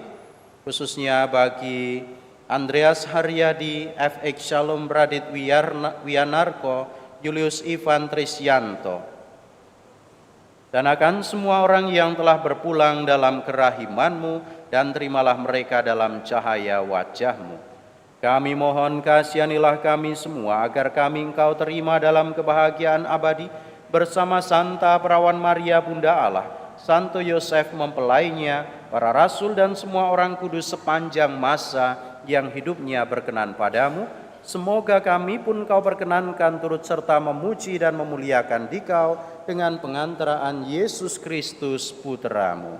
S2: khususnya bagi Andreas Haryadi, FX Shalom Radit Wianarko, Julius Ivan Trisyanto, dan akan semua orang yang telah berpulang dalam kerahiman-Mu, dan terimalah mereka dalam cahaya wajah-Mu. Kami mohon kasihanilah kami semua, agar kami Engkau terima dalam kebahagiaan abadi, bersama Santa Perawan Maria Bunda Allah, Santo Yosef mempelainya, para rasul dan semua orang kudus sepanjang masa yang hidupnya berkenan padamu. Semoga kami pun Kau perkenankan turut serta memuji dan memuliakan Dikau dengan pengantaraan Yesus Kristus Putra-Mu.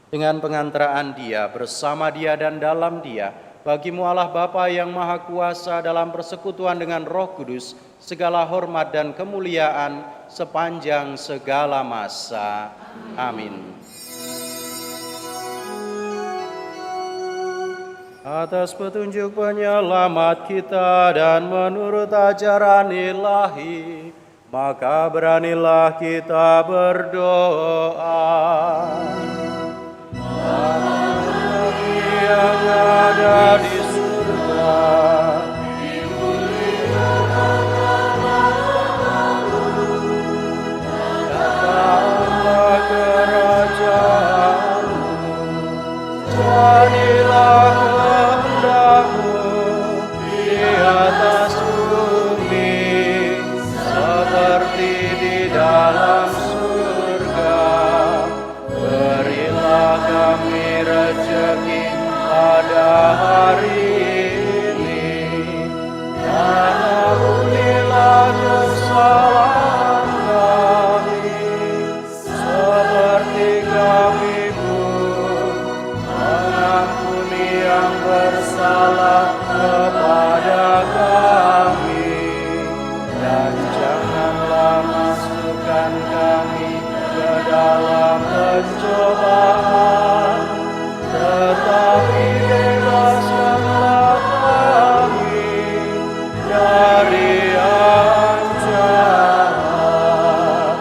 S2: Dengan pengantaraan Dia, bersama Dia dan dalam Dia, bagi-Mu Allah Bapa yang Maha Kuasa dalam persekutuan dengan Roh Kudus, segala hormat dan kemuliaan sepanjang segala masa. Amin. Atas petunjuk penyelamat kita dan menurut ajaran ilahi, maka beranilah kita berdoa. Bapa kami yang ada di surga, datanglah kerajaan-Mu, jadilah kehendak-Mu di atas bumi seperti di dalam surga. Berilah kami rezeki pada hari ini, dan ampunilah kesalahan kami, seperti kami pun mengampuni yang bersalah kepada kami. Dan janganlah masukkan kami ke dalam pencobaan, tetapi bebaskanlah kami dari yang jahat.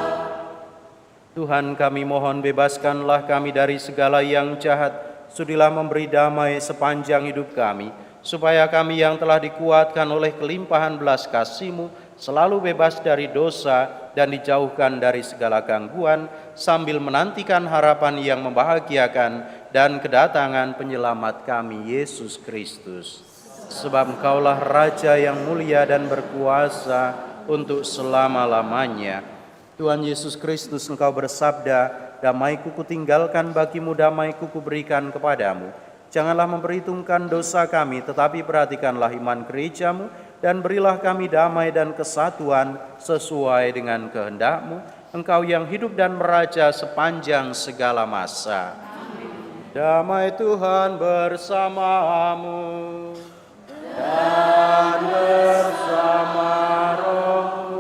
S2: Tuhan, kami mohon bebaskanlah kami dari segala yang jahat. Sudilah memberi damai sepanjang hidup kami, supaya kami yang telah dikuatkan oleh kelimpahan belas kasih-Mu selalu bebas dari dosa dan dijauhkan dari segala gangguan, sambil menantikan harapan yang membahagiakan dan kedatangan penyelamat kami, Yesus Kristus. Sebab Engkaulah Raja yang mulia dan berkuasa untuk selama-lamanya. Tuhan Yesus Kristus, Engkau bersabda, damai-Ku kutinggalkan bagimu, damai-Ku kuberikan kepadamu. Janganlah memperhitungkan dosa kami, tetapi perhatikanlah iman gereja-Mu, dan berilah kami damai dan kesatuan sesuai dengan kehendak-Mu, Engkau yang hidup dan meraja sepanjang segala masa. Damai Tuhan bersamamu dan bersama rohmu.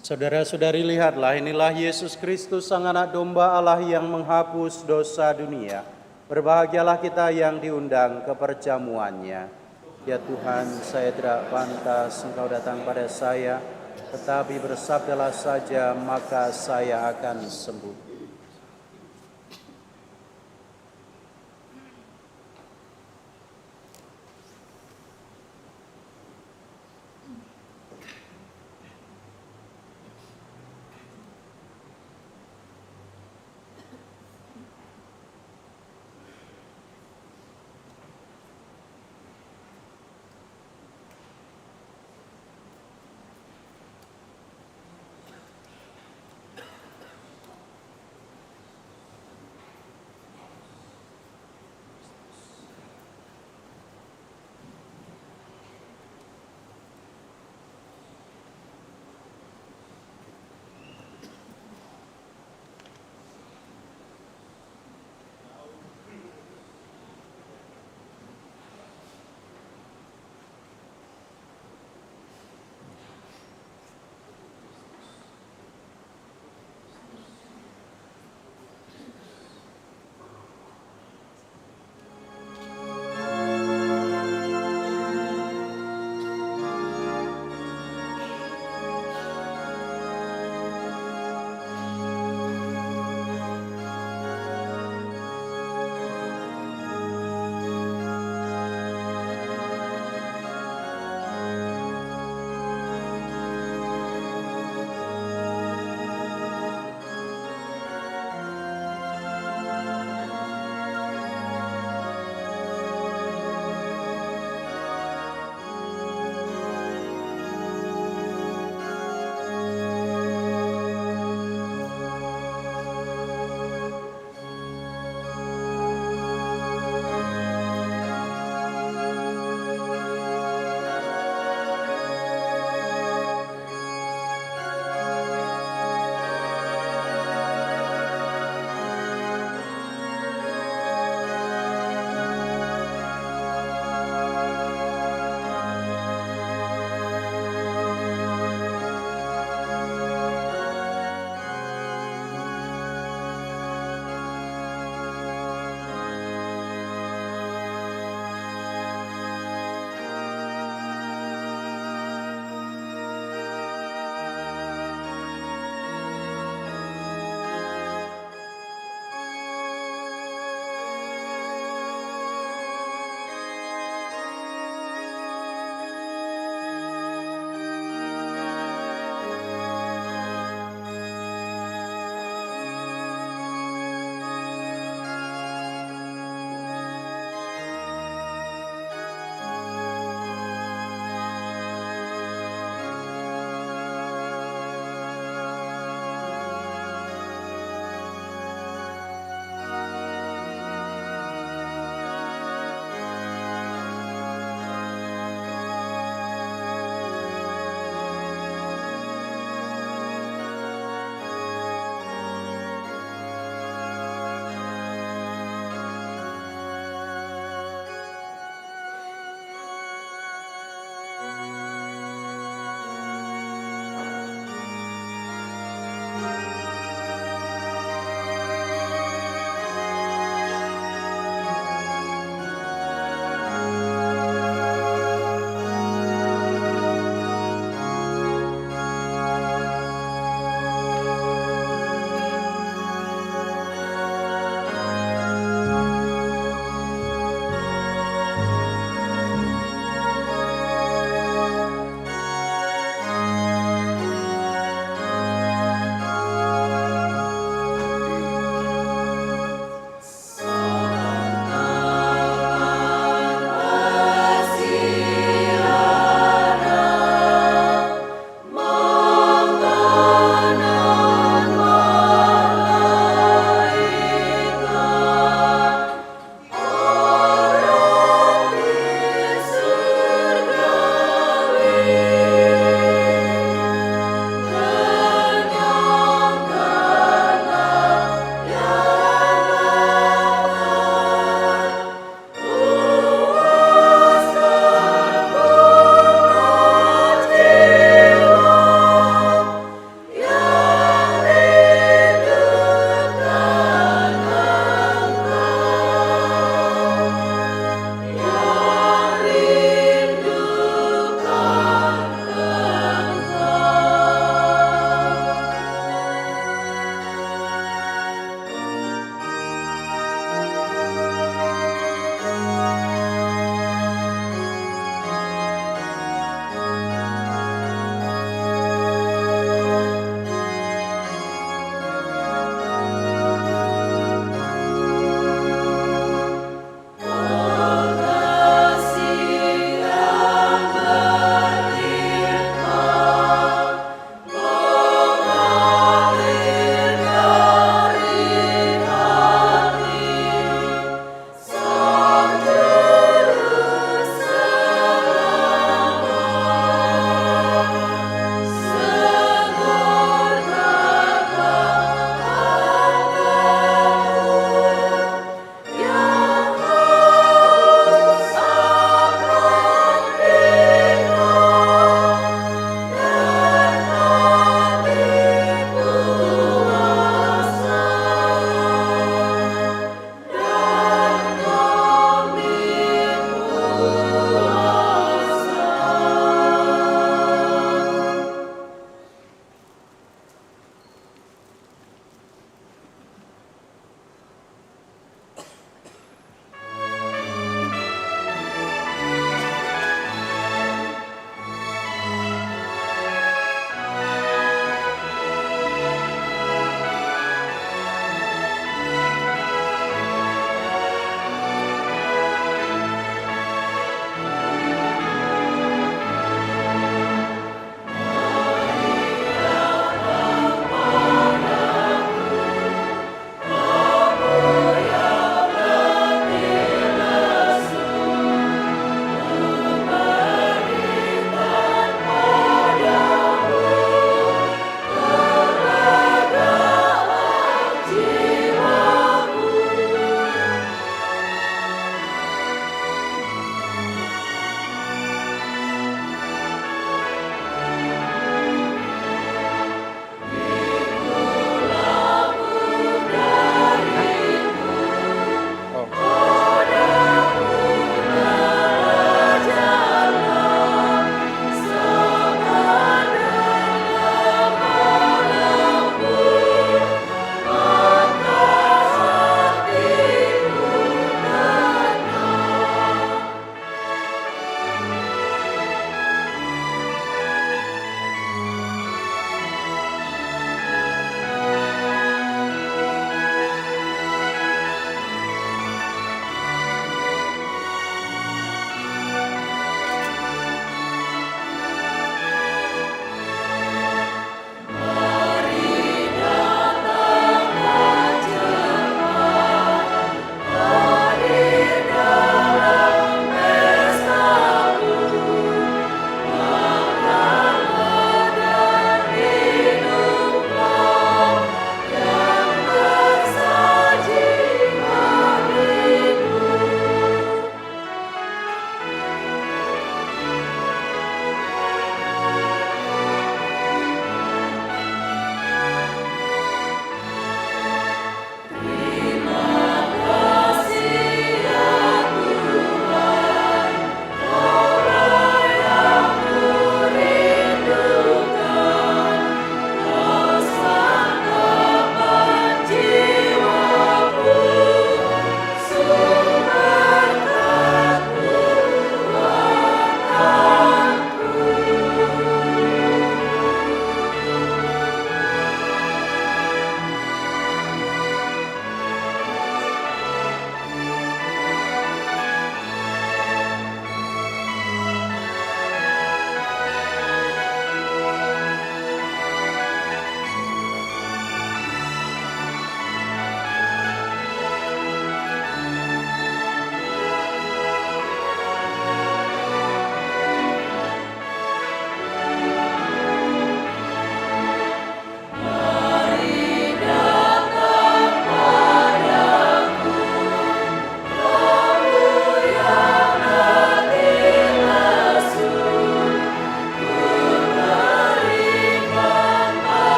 S2: Saudara-saudari, lihatlah, inilah Yesus Kristus, Sang Anak Domba Allah yang menghapus dosa dunia. Berbahagialah kita yang diundang ke perjamuannya. Ya Tuhan, saya tidak pantas Engkau datang pada saya, tetapi bersabdalah saja, maka saya akan sembuh.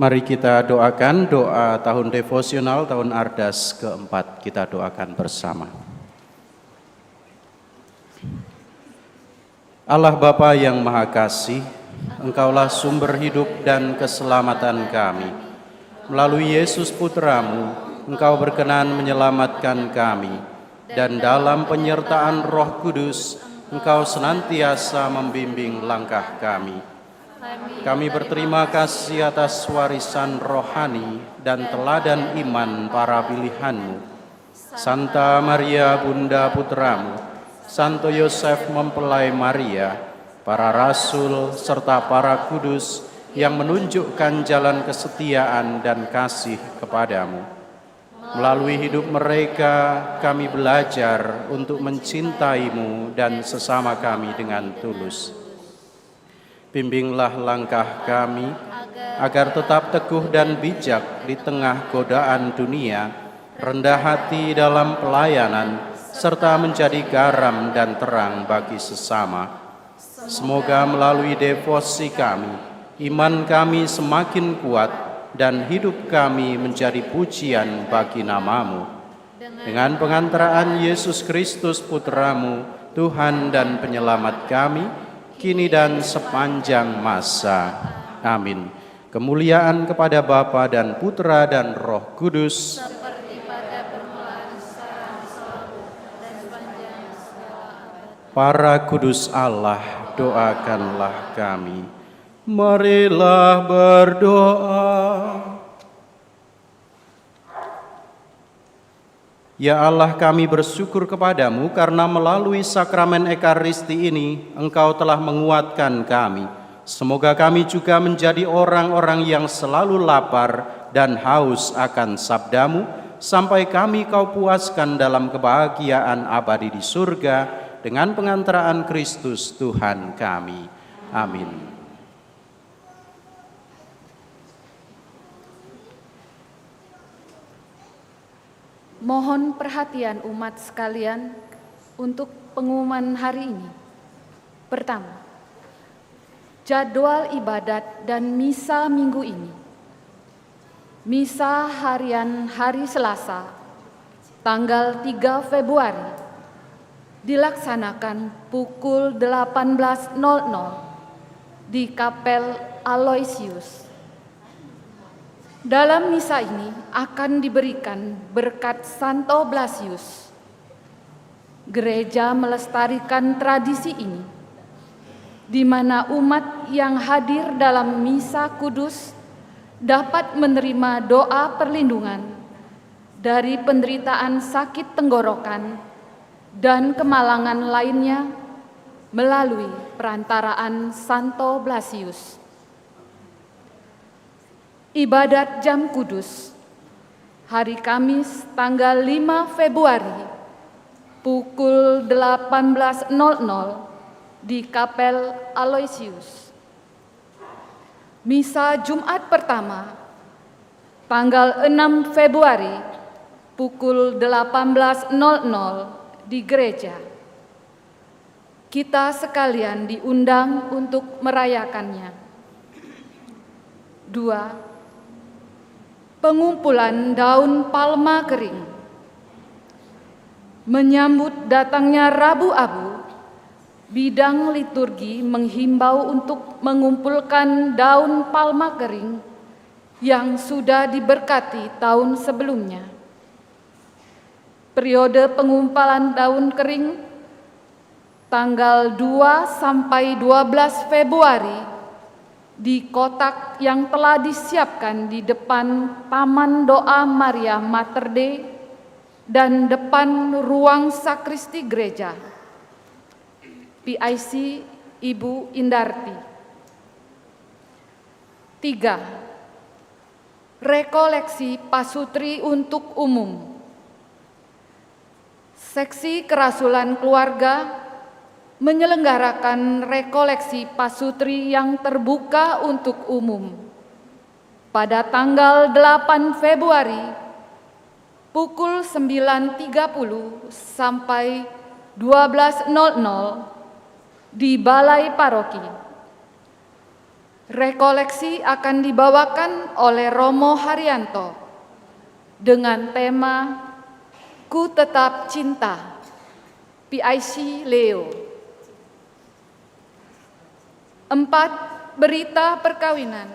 S2: Mari kita doakan doa tahun devosional tahun Ardas keempat. Kita doakan bersama. Allah Bapa yang Maha Kasih, Engkaulah sumber hidup dan keselamatan kami. Melalui Yesus Putramu, Engkau berkenan menyelamatkan kami. Dan dalam penyertaan Roh Kudus, Engkau senantiasa membimbing langkah kami. Kami berterima kasih atas warisan rohani dan teladan iman para pilihan-Mu. Santa Maria Bunda Putramu, Santo Yosef mempelai Maria, para rasul serta para kudus yang menunjukkan jalan kesetiaan dan kasih kepadamu. Melalui hidup mereka kami belajar untuk mencintai-Mu dan sesama kami dengan tulus. Bimbinglah langkah kami agar tetap teguh dan bijak di tengah godaan dunia, rendah hati dalam pelayanan, serta menjadi garam dan terang bagi sesama. Semoga melalui devosi kami, iman kami semakin kuat dan hidup kami menjadi pujian bagi nama-Mu. Dengan pengantaraan Yesus Kristus Putra-Mu, Tuhan dan Penyelamat kami, kini dan sepanjang masa. Amin. Kemuliaan kepada Bapa dan Putra dan Roh Kudus,
S5: seperti pada permulaan, sekarang, selalu, dan sepanjang segala abad.
S2: Para kudus Allah, doakanlah kami. Marilah berdoa. Ya Allah, kami bersyukur kepadamu karena melalui sakramen Ekaristi ini Engkau telah menguatkan kami. Semoga kami juga menjadi orang-orang yang selalu lapar dan haus akan sabdamu, sampai kami Kau puaskan dalam kebahagiaan abadi di surga dengan pengantaraan Kristus Tuhan kami. Amin.
S4: Mohon perhatian umat sekalian untuk pengumuman hari ini. Pertama, jadwal ibadat dan misa minggu ini. Misa harian hari Selasa, tanggal 3 Februari, dilaksanakan pukul 18.00 di Kapel Aloysius. Dalam misa ini akan diberikan berkat Santo Blasius. Gereja melestarikan tradisi ini, di mana umat yang hadir dalam misa kudus dapat menerima doa perlindungan dari penderitaan sakit tenggorokan dan kemalangan lainnya melalui perantaraan Santo Blasius. Ibadat Jam Kudus, hari Kamis tanggal 5 Februari, pukul 18.00 di Kapel Aloysius. Misa Jumat pertama, tanggal 6 Februari, pukul 18.00 di gereja. Kita sekalian diundang untuk merayakannya. 2. Pengumpulan daun palma kering. Menyambut datangnya Rabu Abu, bidang liturgi menghimbau untuk mengumpulkan daun palma kering yang sudah diberkati tahun sebelumnya. Periode pengumpulan daun kering tanggal 2 sampai 12 Februari di kotak yang telah disiapkan di depan Taman Doa Maria Mater Dei dan depan ruang sakristi gereja. PIC Ibu Indarti. 3. Rekoleksi pasutri untuk umum. Seksi Kerasulan Keluarga menyelenggarakan rekoleksi pasutri yang terbuka untuk umum pada tanggal 8 Februari pukul 9.30 sampai 12.00 di Balai Paroki. Rekoleksi akan dibawakan oleh Romo Haryanto dengan tema Ku Tetap Cinta, PIC Leo. 4. Berita perkawinan.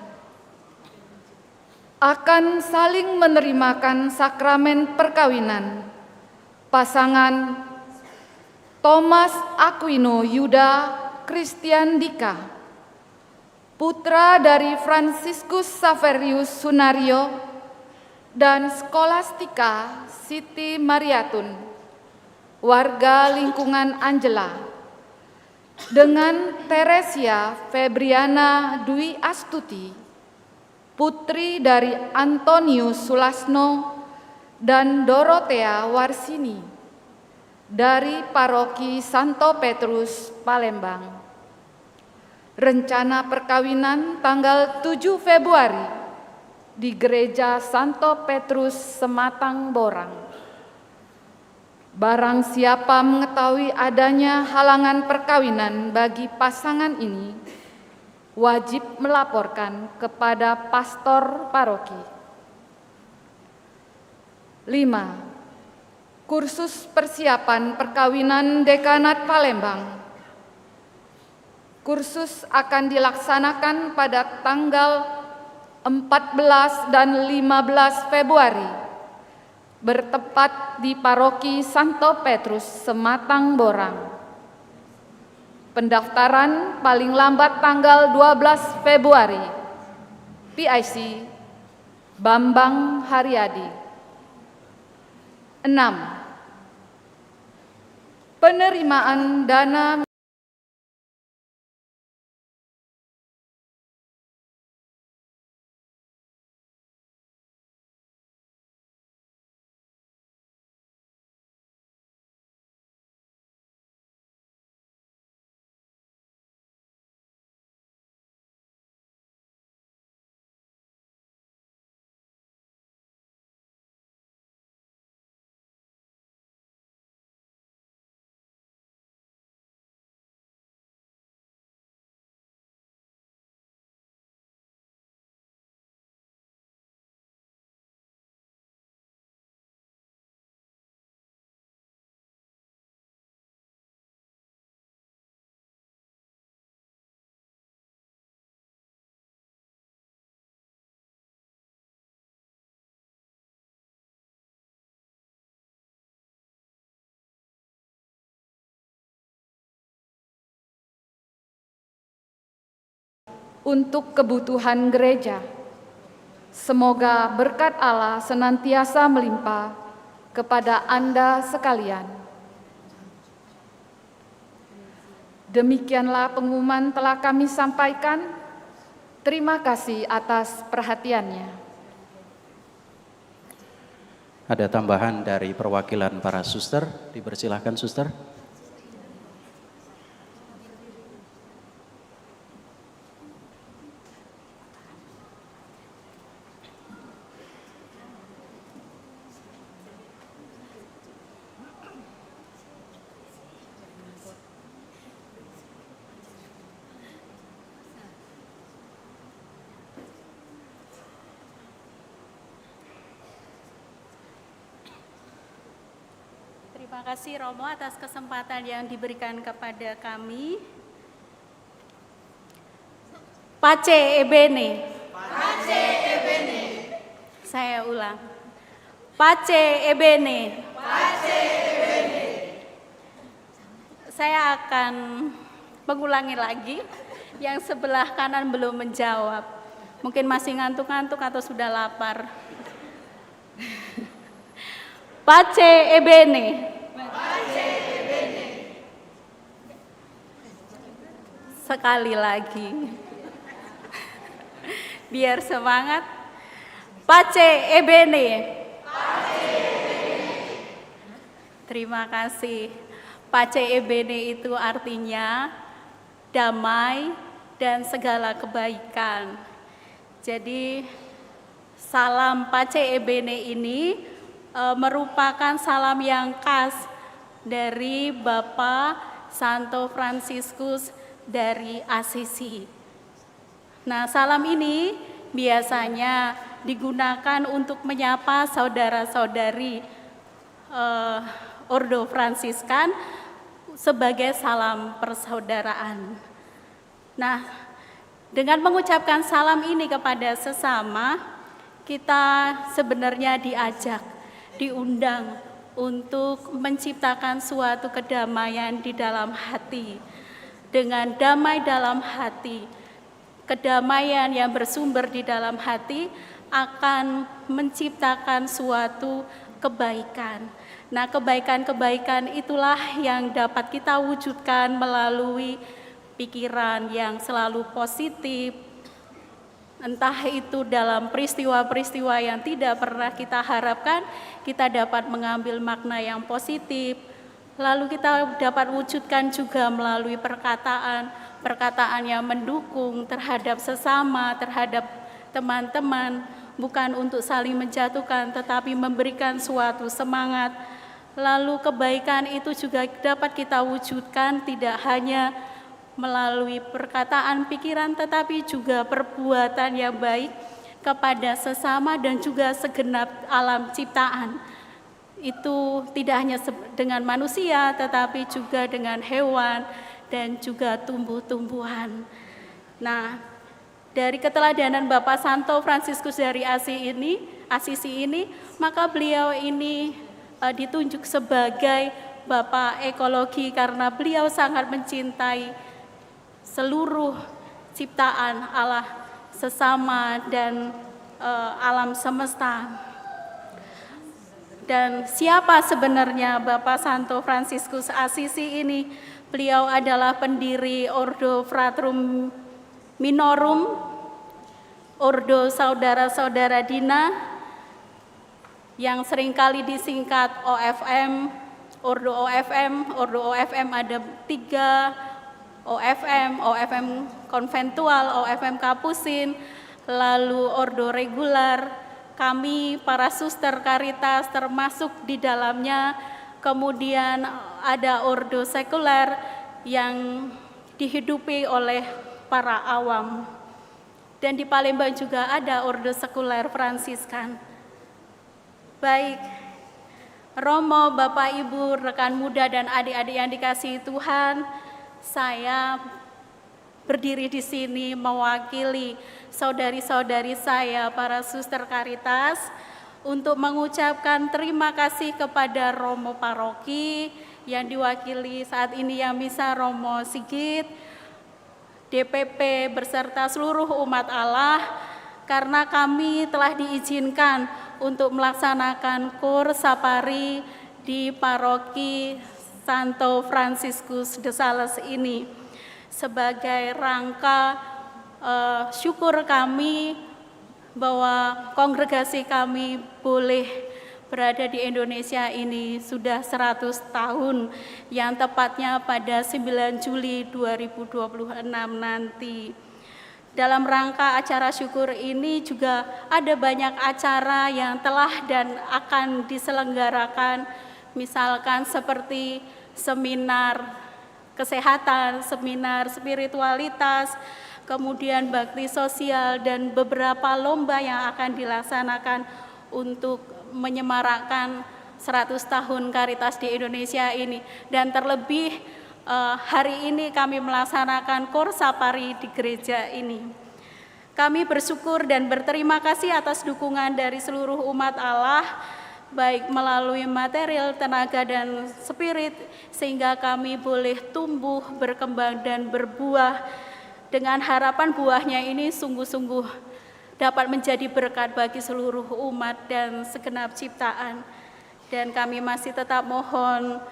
S4: Akan saling menerimakan sakramen perkawinan pasangan Thomas Aquino Yuda Christian Dika, putra dari Franciscus Saverius Sunario dan Skolastika Siti Mariatun, warga lingkungan Angela, dengan Teresia Febriana Dwi Astuti, putri dari Antonius Sulasno dan Dorothea Warsini, dari Paroki Santo Petrus, Palembang. Rencana perkawinan tanggal 7 Februari di Gereja Santo Petrus, Sematang, Borang. Barang siapa mengetahui adanya halangan perkawinan bagi pasangan ini, wajib melaporkan kepada pastor paroki. 5. Kursus persiapan perkawinan Dekanat Palembang. Kursus akan dilaksanakan pada tanggal 14 dan 15 Februari, bertepat di Paroki Santo Petrus, Sematang, Borang. Pendaftaran paling lambat tanggal 12 Februari. PIC Bambang Haryadi. 6. Penerimaan dana untuk kebutuhan gereja. Semoga berkat Allah senantiasa melimpah kepada Anda sekalian. Demikianlah pengumuman telah kami sampaikan. Terima kasih atas perhatiannya.
S2: Ada tambahan dari perwakilan para suster, dipersilahkan suster.
S5: Terima kasih Romo atas kesempatan yang diberikan kepada kami. Pace ebene. Pace ebene. Saya ulang. Pace ebene. Pace ebene. Saya akan mengulangi lagi. Yang sebelah kanan belum menjawab. Mungkin masih ngantuk-ngantuk atau sudah lapar. Pace ebene. Sekali lagi. Biar semangat. Pace ebene. Terima kasih. Pace ebene itu artinya damai dan segala kebaikan. Jadi salam Pace ebene ini merupakan salam yang khas dari Bapak Santo Fransiskus dari Assisi. Nah, salam ini biasanya digunakan untuk menyapa saudara-saudari Ordo Fransiskan sebagai salam persaudaraan. Nah, dengan mengucapkan salam ini kepada sesama, kita sebenarnya diajak, diundang untuk menciptakan suatu kedamaian di dalam hati. Dengan damai dalam hati, kedamaian yang bersumber di dalam hati akan menciptakan suatu kebaikan. Nah, kebaikan-kebaikan itulah yang dapat kita wujudkan melalui pikiran yang selalu positif, entah itu dalam peristiwa-peristiwa yang tidak pernah kita harapkan, kita dapat mengambil makna yang positif. Lalu kita dapat wujudkan juga melalui perkataan yang mendukung terhadap sesama, terhadap teman-teman, bukan untuk saling menjatuhkan, tetapi memberikan suatu semangat. Lalu kebaikan itu juga dapat kita wujudkan tidak hanya melalui perkataan, pikiran, tetapi juga perbuatan yang baik kepada sesama dan juga segenap alam ciptaan. Itu tidak hanya dengan manusia, tetapi juga dengan hewan dan juga tumbuh-tumbuhan. Nah, dari keteladanan Bapak Santo Fransiskus dari Asisi ini, maka beliau ini ditunjuk sebagai Bapak Ekologi karena beliau sangat mencintai seluruh ciptaan Allah, sesama dan alam semesta. Dan siapa sebenarnya Bapak Santo Fransiskus Asisi ini? Beliau adalah pendiri Ordo Fratrum Minorum, Ordo Saudara-saudara Dina, yang seringkali disingkat OFM, Ordo OFM ada 3 OFM konventual, OFM Kapusin, lalu Ordo Regular, kami para suster Caritas termasuk di dalamnya, kemudian ada Ordo Sekuler yang dihidupi oleh para awam. Dan di Palembang juga ada Ordo Sekuler Fransiskan. Baik, Romo, Bapak, Ibu, rekan muda dan adik-adik yang dikasihi Tuhan, saya berdiri di sini mewakili saudari-saudari saya, para suster Caritas, untuk mengucapkan terima kasih kepada Romo Paroki yang diwakili saat ini yang misa Romo Sigit, DPP beserta seluruh umat Allah, karena kami telah diizinkan untuk melaksanakan kur Sapari di Paroki Santo Fransiskus de Sales ini sebagai rangka syukur kami bahwa kongregasi kami boleh berada di Indonesia ini sudah 100 tahun, yang tepatnya pada 9 Juli 2026 nanti. Dalam rangka acara syukur ini juga ada banyak acara yang telah dan akan diselenggarakan, misalkan seperti seminar kesehatan, seminar spiritualitas, kemudian bakti sosial, dan beberapa lomba yang akan dilaksanakan untuk menyemarakkan 100 tahun Caritas di Indonesia ini. Dan terlebih hari ini kami melaksanakan kur Sapari di gereja ini. Kami bersyukur dan berterima kasih atas dukungan dari seluruh umat Allah, baik melalui material, tenaga, dan spirit, sehingga kami boleh tumbuh, berkembang, dan berbuah dengan harapan buahnya ini sungguh-sungguh dapat menjadi berkat bagi seluruh umat dan segenap ciptaan. Dan kami masih tetap mohon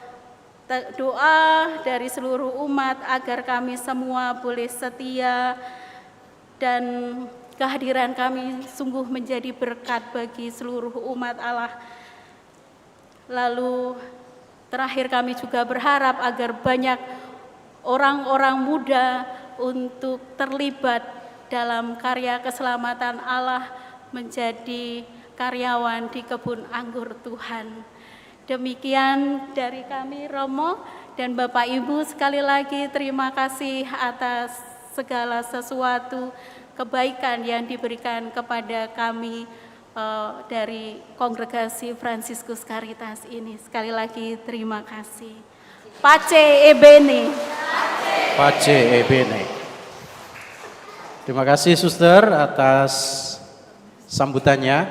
S5: doa dari seluruh umat agar kami semua boleh setia dan kehadiran kami sungguh menjadi berkat bagi seluruh umat Allah. Lalu terakhir kami juga berharap agar banyak orang-orang muda untuk terlibat dalam karya keselamatan Allah, menjadi karyawan di kebun anggur Tuhan. Demikian dari kami, Romo dan Bapak Ibu, sekali lagi terima kasih atas segala sesuatu. kebaikan yang diberikan kepada kami dari Kongregasi Fransiskus Caritas ini. Sekali lagi terima kasih. Pace Ebene.
S2: Pace Ebene. Terima kasih Suster atas sambutannya,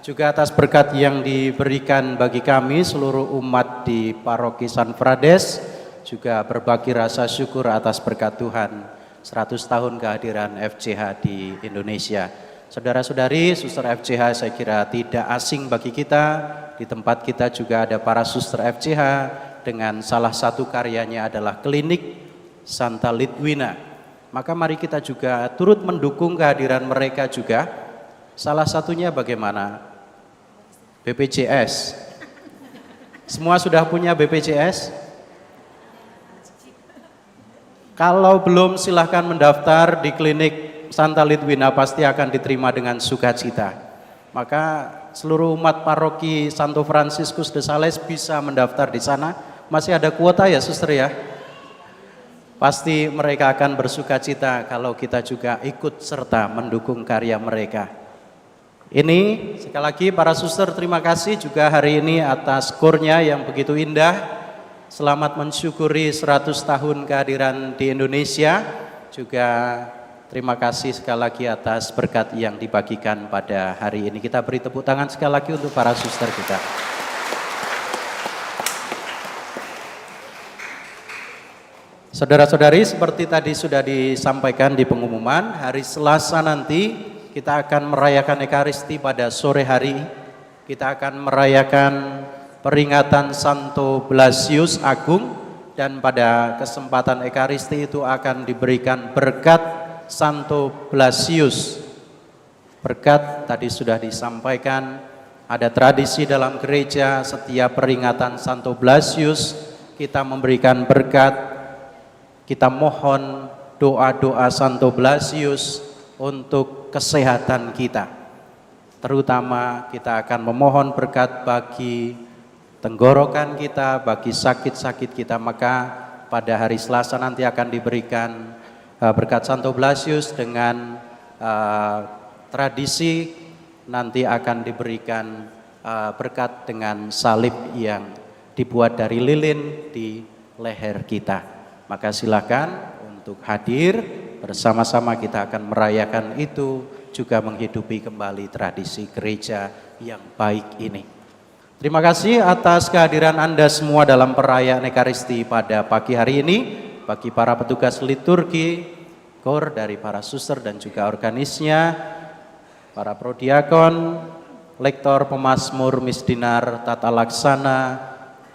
S2: juga atas berkat yang diberikan bagi kami seluruh umat di Paroki San Frades, juga berbagi rasa syukur atas berkat Tuhan 100 tahun kehadiran FCH di Indonesia. Saudara-saudari, Suster FCH saya kira tidak asing bagi kita. Di tempat kita juga ada para Suster FCH dengan salah satu karyanya adalah Klinik Santa Lidwina. Maka mari kita juga turut mendukung kehadiran mereka juga. Salah satunya bagaimana? BPJS. Semua sudah punya BPJS? Kalau belum silahkan mendaftar di Klinik Santa Lidwina, pasti akan diterima dengan sukacita. Maka seluruh umat paroki Santo Fransiskus de Sales bisa mendaftar di sana. Masih ada kuota ya Suster ya? Pasti mereka akan bersukacita kalau kita juga ikut serta mendukung karya mereka. Ini sekali lagi para Suster terima kasih juga hari ini atas kurnya yang begitu indah. Selamat mensyukuri 100 tahun kehadiran di Indonesia. Juga terima kasih sekali lagi atas berkat yang dibagikan pada hari ini. Kita beri tepuk tangan sekali lagi untuk para suster kita. Saudara-saudari, seperti tadi sudah disampaikan di pengumuman, hari Selasa nanti kita akan merayakan Ekaristi pada sore hari. Kita akan merayakan peringatan Santo Blasius Agung, dan pada kesempatan Ekaristi itu akan diberikan berkat Santo Blasius. Berkat tadi sudah disampaikan, ada tradisi dalam gereja setiap peringatan Santo Blasius kita memberikan berkat, kita mohon doa-doa Santo Blasius untuk kesehatan kita. Terutama kita akan memohon berkat bagi tenggorokan kita, bagi sakit-sakit kita. Maka pada hari Selasa nanti akan diberikan berkat Santo Blasius dengan tradisi nanti akan diberikan berkat dengan salib yang dibuat dari lilin di leher kita. Maka silakan untuk hadir bersama-sama, kita akan merayakan itu, juga menghidupi kembali tradisi gereja yang baik ini. Terima kasih atas kehadiran Anda semua dalam perayaan Ekaristi pada pagi hari ini. Bagi para petugas liturgi, kor dari para suster dan juga organisnya, para prodiakon, lektor, pemazmur, misdinar, tata laksana,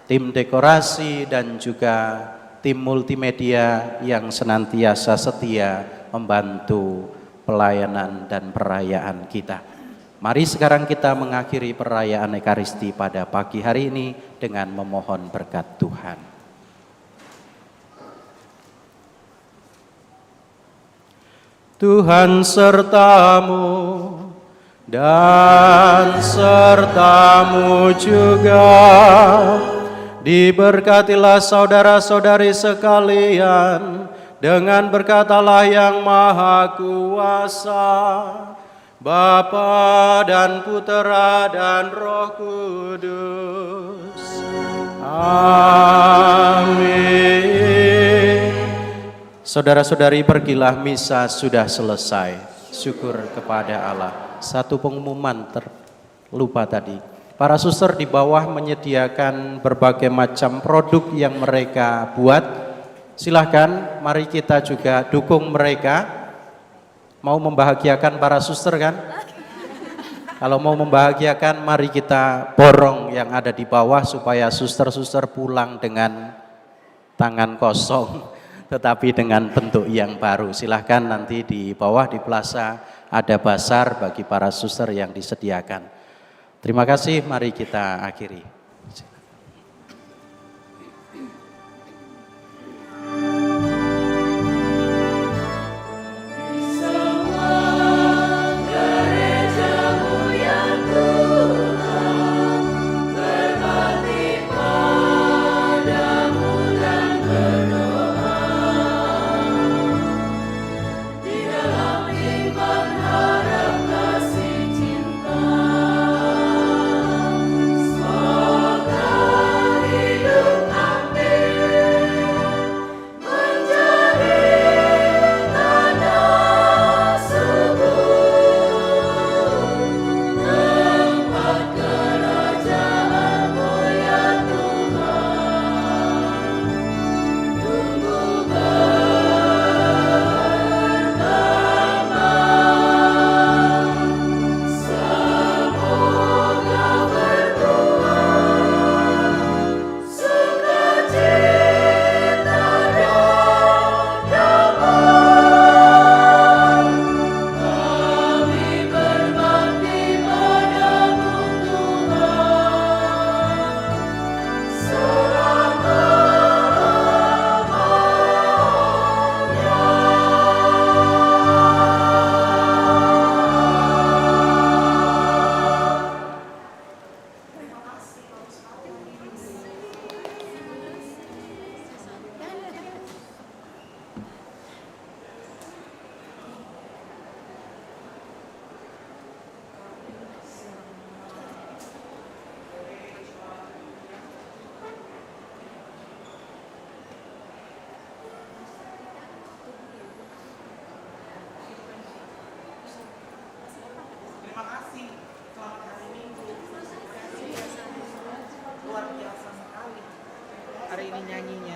S2: tim dekorasi, dan juga tim multimedia yang senantiasa setia membantu pelayanan dan perayaan kita. Mari sekarang kita mengakhiri perayaan Ekaristi pada pagi hari ini dengan memohon berkat Tuhan. Tuhan sertamu dan sertamu juga. Diberkatilah saudara-saudari sekalian dengan berkat Allah yang Maha Kuasa, Bapa dan Putera dan Roh Kudus. Amin. Saudara-saudari, pergilah, misa sudah selesai. Syukur kepada Allah. Satu pengumuman terlupa tadi. Para suster di bawah menyediakan berbagai macam produk yang mereka buat. Silahkan, mari kita juga dukung mereka. Mau membahagiakan para suster kan? Kalau mau membahagiakan, mari kita borong yang ada di bawah supaya suster-suster pulang dengan tangan kosong, tetapi dengan bentuk yang baru. Silahkan nanti di bawah di plaza ada basar bagi para suster yang disediakan. Terima kasih, mari kita akhiri.
S6: Di dalam iman
S1: penyanyinya.